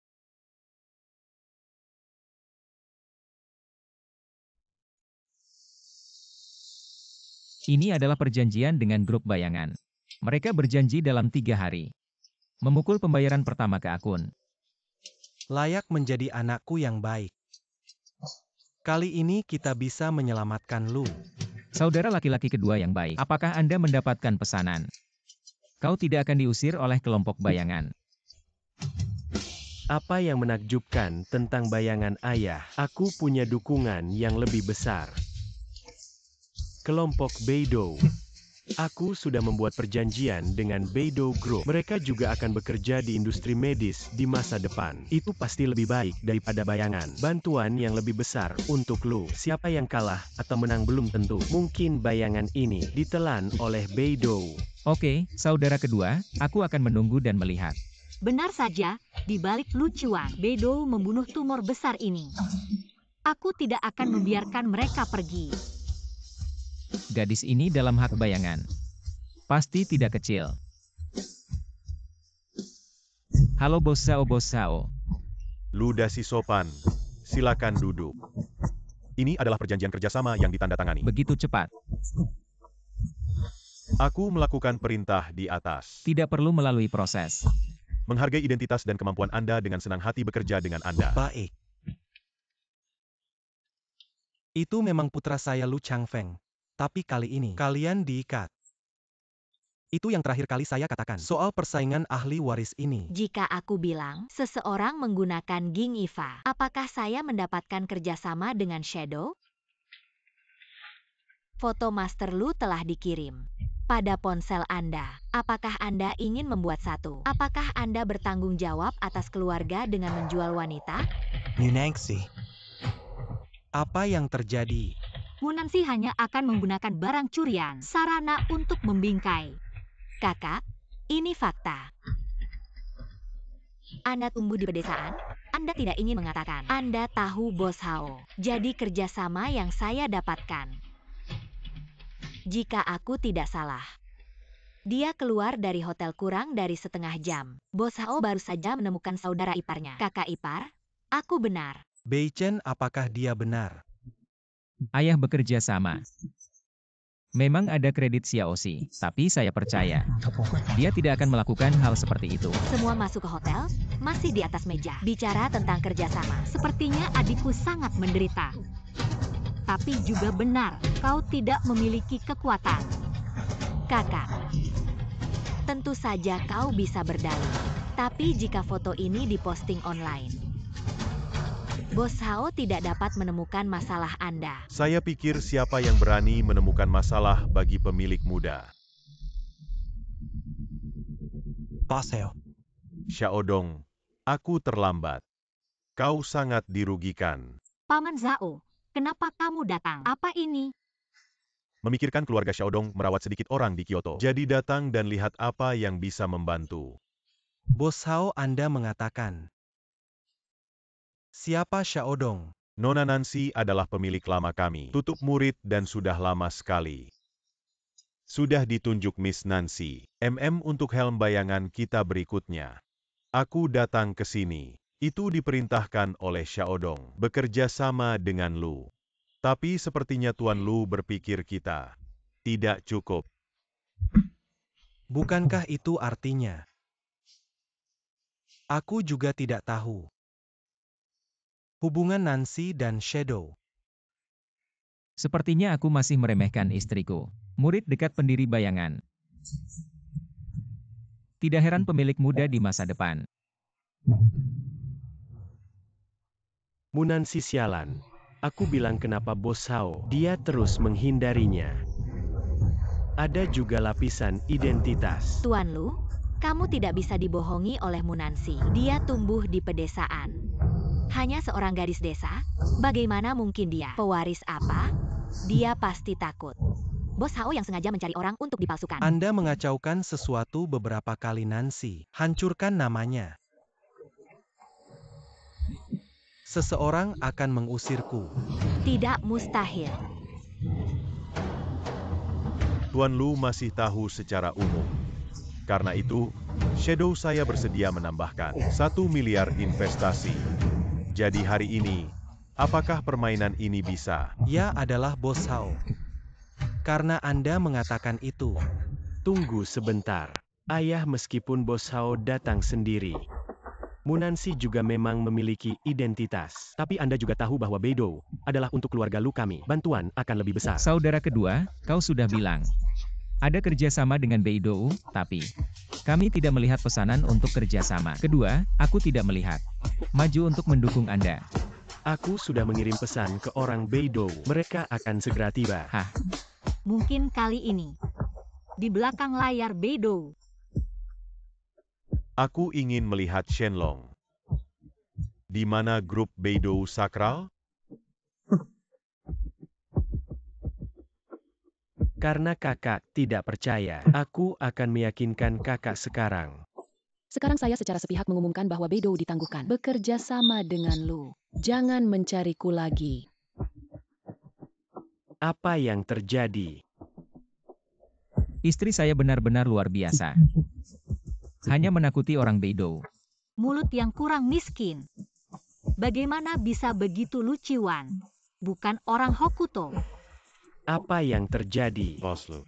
Ini adalah perjanjian dengan grup bayangan. Mereka berjanji dalam 3 hari. Memukul pembayaran pertama ke akun. Layak menjadi anakku yang baik. Kali ini kita bisa menyelamatkan Lu. Saudara laki-laki kedua yang baik, apakah Anda mendapatkan pesanan? Kau tidak akan diusir oleh kelompok bayangan. Apa yang menakjubkan tentang bayangan ayah? Aku punya dukungan yang lebih besar. Kelompok Beidou. Aku sudah membuat perjanjian dengan Beidou Group. Mereka juga akan bekerja di industri medis di masa depan. Itu pasti lebih baik daripada bayangan. Bantuan yang lebih besar untuk Lu. Siapa yang kalah atau menang belum tentu. Mungkin bayangan ini ditelan oleh Beidou. Oke, saudara kedua, aku akan menunggu dan melihat. Benar saja, di balik Lu Qiwan, Beidou membunuh tumor besar ini. Aku tidak akan membiarkan mereka pergi. Gadis ini dalam hak bayangan. Pasti tidak kecil. Halo Bos Zhao. Lu Dasi sopan, silakan duduk. Ini adalah perjanjian kerjasama yang ditandatangani. Begitu cepat. Aku melakukan perintah di atas. Tidak perlu melalui proses. Menghargai identitas dan kemampuan Anda dengan senang hati bekerja dengan Anda. Baik. Itu memang putra saya Lu Changfeng. Tapi kali ini, kalian diikat. Itu yang terakhir kali saya katakan soal persaingan ahli waris ini. Jika aku bilang seseorang menggunakan Ging Ifa, apakah saya mendapatkan kerjasama dengan Shadow? Foto Master Lu telah dikirim pada ponsel Anda. Apakah Anda ingin membuat satu? Apakah Anda bertanggung jawab atas keluarga dengan menjual wanita? Munansi. Apa yang terjadi? Munansi hanya akan menggunakan barang curian, sarana untuk membingkai. Kakak, ini fakta. Anda tumbuh di pedesaan? Anda tidak ingin mengatakan. Anda tahu Bos Hao. Jadi kerjasama yang saya dapatkan. Jika aku tidak salah. Dia keluar dari hotel kurang dari setengah jam. Bos Hao baru saja menemukan saudara iparnya. Kakak ipar? Aku benar. Beichen, apakah dia benar? Ayah bekerja sama. Memang ada kredit Xiaoxi, tapi saya percaya. Dia tidak akan melakukan hal seperti itu. Semua masuk ke hotel, masih di atas meja. Bicara tentang kerjasama. Sepertinya adikku sangat menderita. Tapi juga benar, kau tidak memiliki kekuatan. Kakak, tentu saja kau bisa berdalih. Tapi jika foto ini diposting online, Bos Hao tidak dapat menemukan masalah Anda. Saya pikir siapa yang berani menemukan masalah bagi pemilik muda. Paseo. Xiaodong, aku terlambat. Kau sangat dirugikan. Paman Zhao, kenapa kamu datang? Apa ini? Memikirkan keluarga Xiaodong merawat sedikit orang di Kyoto. Jadi datang dan lihat apa yang bisa membantu. Bos Hao, Anda mengatakan. Siapa Xiaodong? Nona Nancy adalah pemilik lama kami. Tutup murid dan sudah lama sekali. Sudah ditunjuk Miss Nancy, untuk helm bayangan kita berikutnya. Aku datang ke sini. Itu diperintahkan oleh Xiaodong, bekerja sama dengan Lu. Tapi sepertinya Tuan Lu berpikir kita tidak cukup. Bukankah itu artinya? Aku juga tidak tahu. Hubungan Nancy dan Shadow. Sepertinya aku masih meremehkan istriku. Murid dekat pendiri bayangan. Tidak heran pemilik muda di masa depan. Munansi sialan. Aku bilang kenapa Bos Hao, dia terus menghindarinya. Ada juga lapisan identitas. Tuan Lu, kamu tidak bisa dibohongi oleh Munansi. Dia tumbuh di pedesaan. Hanya seorang gadis desa? Bagaimana mungkin dia? Pewaris apa? Dia pasti takut. Bos Hao yang sengaja mencari orang untuk dipalsukan. Anda mengacaukan sesuatu beberapa kali Nancy. Hancurkan namanya. Seseorang akan mengusirku. Tidak mustahil. Tuan Lu masih tahu secara umum. Karena itu, Shadow saya bersedia menambahkan 1 miliar investasi. Jadi hari ini, apakah permainan ini bisa? Ya adalah Bos Hao. Karena Anda mengatakan itu. Tunggu sebentar. Ayah, meskipun Bos Hao datang sendiri. Munansi juga memang memiliki identitas. Tapi Anda juga tahu bahwa Beidou adalah untuk keluarga Lu kami. Bantuan akan lebih besar. Saudara kedua, kau sudah bilang. Ada kerjasama dengan Beidou, tapi kami tidak melihat pesanan untuk kerjasama. Kedua, aku tidak melihat. Maju untuk mendukung Anda. Aku sudah mengirim pesan ke orang Beidou. Mereka akan segera tiba. Hah? Mungkin kali ini. Di belakang layar Beidou. Aku ingin melihat Shenlong. Di mana grup Beidou sakral? Karena kakak tidak percaya, aku akan meyakinkan kakak sekarang. Sekarang saya secara sepihak mengumumkan bahwa Beidou ditangguhkan. Bekerja sama dengan Lu. Jangan mencariku lagi. Apa yang terjadi? Istri saya benar-benar luar biasa. Hanya menakuti orang Beidou. Mulut yang kurang miskin. Bagaimana bisa begitu lucuan? Bukan orang Hokuto. Apa yang terjadi? Bos Lu.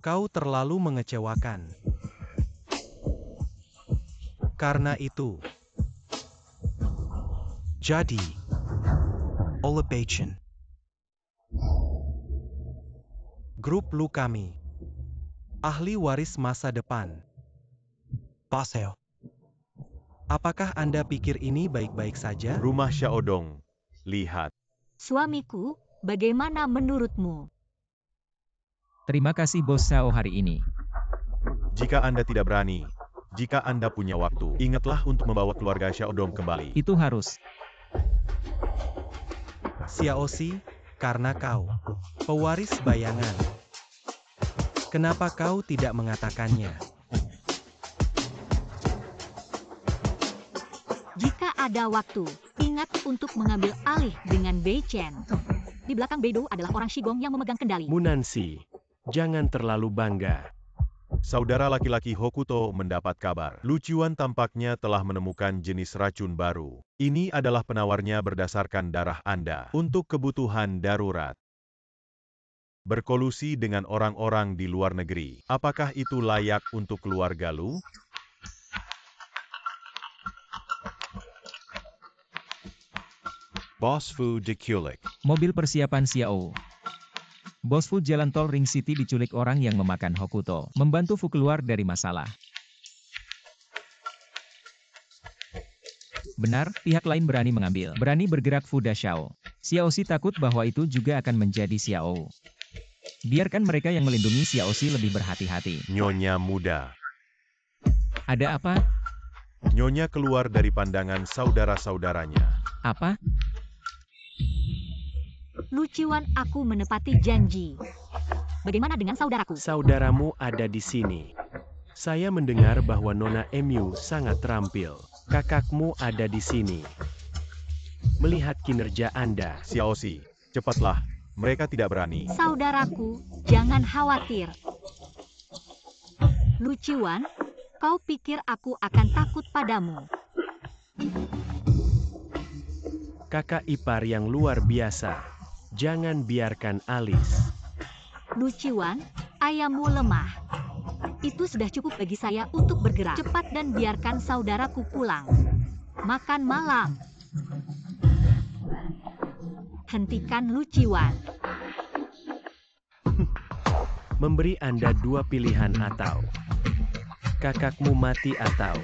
Kau terlalu mengecewakan. Karena itu. Jadi. Olebation. Grup Lu kami. Ahli waris masa depan. Paseo. Apakah Anda pikir ini baik-baik saja? Rumah Xiaodong. Lihat. Suamiku, bagaimana menurutmu? Terima kasih Bos Hao hari ini. Jika Anda tidak berani, jika Anda punya waktu, ingatlah untuk membawa keluarga Xiaodong kembali. Itu harus. Xiaoxi, karena kau pewaris bayangan. Kenapa kau tidak mengatakannya? Jika ada waktu, ingat untuk mengambil alih dengan Bei Chen. Di belakang Beidou adalah orang Shigong yang memegang kendali. Munansi, jangan terlalu bangga. Saudara laki-laki Hokuto mendapat kabar. Lu Qiuan tampaknya telah menemukan jenis racun baru. Ini adalah penawarnya berdasarkan darah Anda untuk kebutuhan darurat. Berkolusi dengan orang-orang di luar negeri. Apakah itu layak untuk keluarga Lu? Boss Fu diculik. Mobil persiapan Xiao. Bos Fu jalan tol Ring City diculik orang yang memakan Hokuto. Membantu Fu keluar dari masalah. Benar, pihak lain berani mengambil. Berani bergerak Fu Dashao. Xiaoxi takut bahwa itu juga akan menjadi Xiao. Biarkan mereka yang melindungi Xiaoxi lebih berhati-hati. Nyonya muda. Ada apa? Nyonya keluar dari pandangan saudara-saudaranya. Apa? Luciwan, aku menepati janji. Bagaimana dengan saudaraku? Saudaramu ada di sini. Saya mendengar bahwa Nona Emu sangat terampil. Kakakmu ada di sini. Melihat kinerja Anda. Xiaoxi, cepatlah. Mereka tidak berani. Saudaraku, jangan khawatir. Luciwan, kau pikir aku akan takut padamu? Kakak ipar yang luar biasa. Jangan biarkan Alice. Luciwan, ayammu lemah. Itu sudah cukup bagi saya untuk bergerak. Cepat dan biarkan saudaraku pulang. Makan malam. Hentikan Luciwan. Memberi Anda dua pilihan atau kakakmu mati atau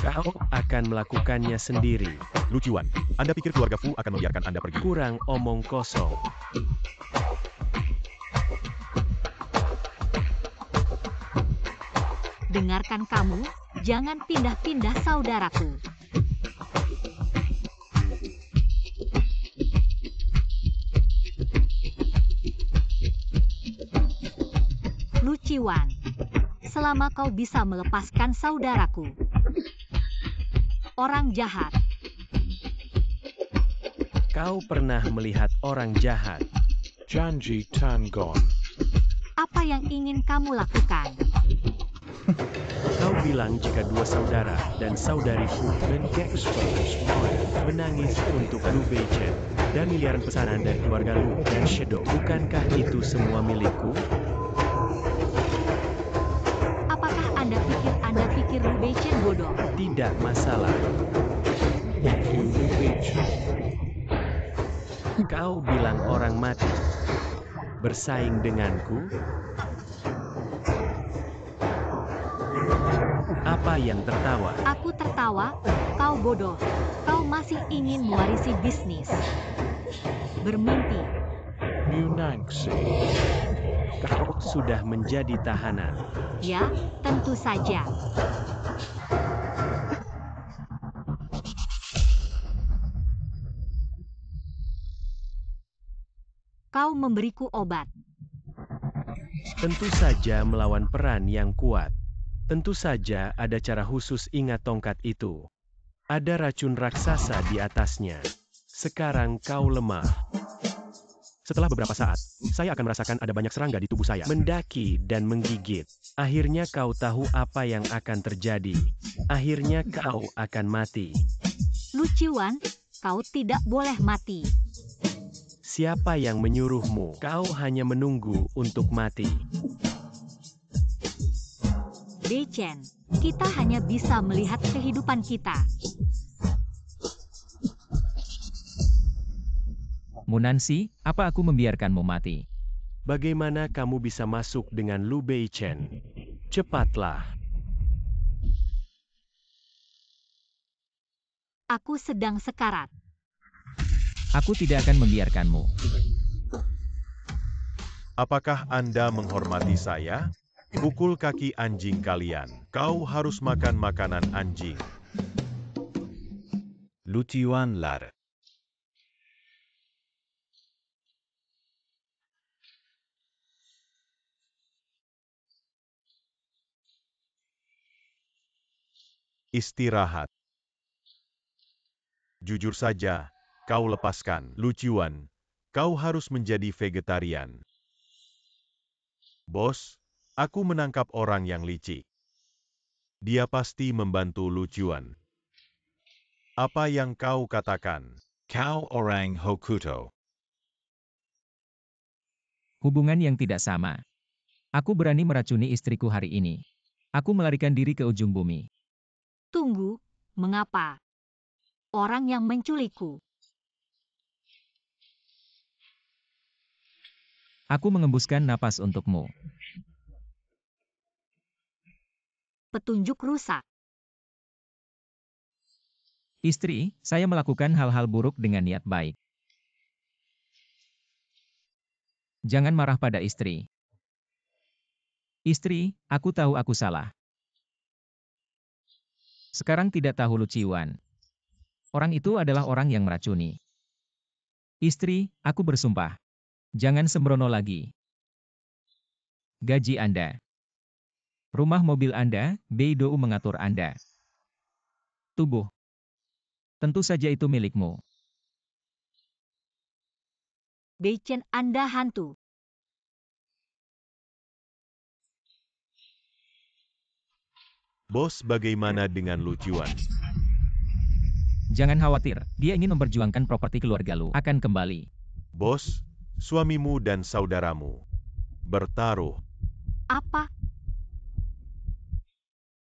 kau akan melakukannya sendiri. Luciwan, Anda pikir keluarga Fu akan membiarkan Anda pergi? Kurang omong kosong. Dengarkan kamu, jangan pindah-pindah saudaraku. Luciwan, selama kau bisa melepaskan saudaraku. Orang jahat. Kau pernah melihat orang jahat? Janji Tangon. Apa yang ingin kamu lakukan? Kau bilang jika dua saudara dan saudari Fu menangis untuk Lu Beichen dan miliaran pesanan dari keluarga Lu dan Shadow. Bukankah itu semua milikku? Apakah Anda pikir Lu Beichen bodoh? Tidak masalah. Kau bilang orang mati. Bersaing denganku? Apa yang tertawa? Aku tertawa, kau bodoh. Kau masih ingin mewarisi bisnis. Bermimpi. Munangsi. Kau sudah menjadi tahanan. Ya, tentu saja. Kau memberiku obat. Tentu saja melawan peran yang kuat. Tentu saja ada cara khusus, ingat tongkat itu. Ada racun raksasa di atasnya. Sekarang kau lemah. Setelah beberapa saat, saya akan merasakan ada banyak serangga di tubuh saya. Mendaki dan menggigit. Akhirnya kau tahu apa yang akan terjadi. Akhirnya kau akan mati. Luciwan, kau tidak boleh mati. Siapa yang menyuruhmu? Kau hanya menunggu untuk mati. Beichen, kita hanya bisa melihat kehidupan kita. Munansi, apa aku membiarkanmu mati? Bagaimana kamu bisa masuk dengan Lu Beichen? Cepatlah. Aku sedang sekarat. Aku tidak akan membiarkanmu. Apakah Anda menghormati saya? Pukul kaki anjing kalian. Kau harus makan makanan anjing. Luciwan Lar. Istirahat. Jujur saja, kau lepaskan. Luciwan, kau harus menjadi vegetarian. Bos, aku menangkap orang yang licik. Dia pasti membantu Luciwan. Apa yang kau katakan? Kau orang Hokuto. Hubungan yang tidak sama. Aku berani meracuni istriku hari ini. Aku melarikan diri ke ujung bumi. Tunggu, mengapa? Orang yang menculikku. Aku mengembuskan napas untukmu. Petunjuk rusak. Istri, saya melakukan hal-hal buruk dengan niat baik. Jangan marah pada istri. Istri, aku tahu aku salah. Sekarang tidak tahu Lu Ciwan. Orang itu adalah orang yang meracuni. Istri, aku bersumpah. Jangan sembrono lagi. Gaji Anda. Rumah mobil Anda, Beidou mengatur Anda. Tubuh. Tentu saja itu milikmu. Bei Chen, Anda hantu. Bos, bagaimana dengan Lu Ciwan? Jangan khawatir, dia ingin memperjuangkan properti keluarga Lu akan kembali. Bos, suamimu dan saudaramu bertaruh. Apa?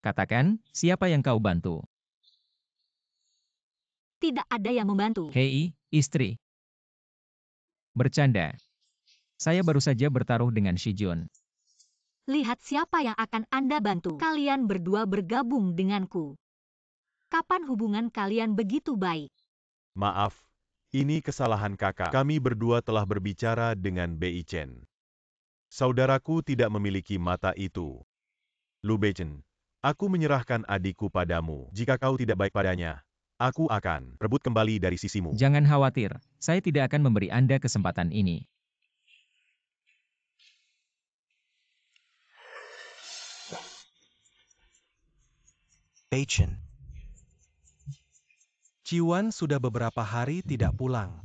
Katakan, siapa yang kau bantu? Tidak ada yang membantu. Hei, istri. Bercanda. Saya baru saja bertaruh dengan Shi Jun. Lihat siapa yang akan Anda bantu. Kalian berdua bergabung denganku. Kapan hubungan kalian begitu baik? Maaf, ini kesalahan kakak. Kami berdua telah berbicara dengan Bei Chen. Saudaraku tidak memiliki mata itu. Lu Bei Chen, aku menyerahkan adikku padamu. Jika kau tidak baik padanya, aku akan rebut kembali dari sisimu. Jangan khawatir, saya tidak akan memberi Anda kesempatan ini. Bei Chen. Ciwan sudah beberapa hari tidak pulang.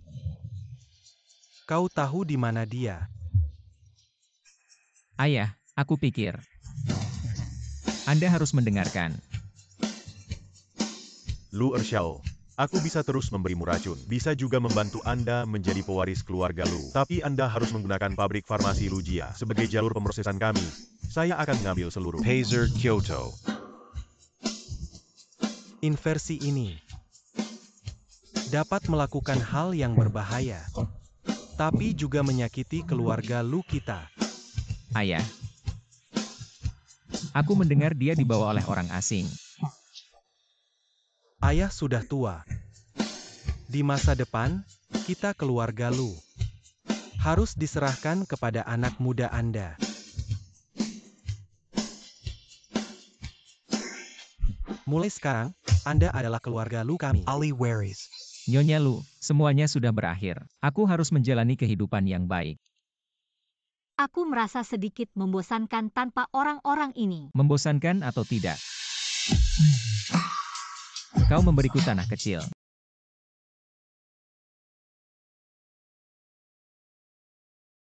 Kau tahu di mana dia? Ayah, aku pikir. Anda harus mendengarkan. Lu Ershao, aku bisa terus memberimu racun. Bisa juga membantu Anda menjadi pewaris keluarga Lu. Tapi Anda harus menggunakan pabrik farmasi Lujia sebagai jalur pemrosesan kami. Saya akan mengambil seluruh. Pazer Kyoto. Inversi ini dapat melakukan hal yang berbahaya, tapi juga menyakiti keluarga Lu kita. Ayah. Aku mendengar dia dibawa oleh orang asing. Ayah sudah tua. Di masa depan, kita keluarga Lu harus diserahkan kepada anak muda Anda. Mulai sekarang, Anda adalah keluarga Lu kami. Ali Waris. Nyonya Lu, semuanya sudah berakhir. Aku harus menjalani kehidupan yang baik. Aku merasa sedikit membosankan tanpa orang-orang ini. Membosankan atau tidak? Kau memberiku tanah kecil.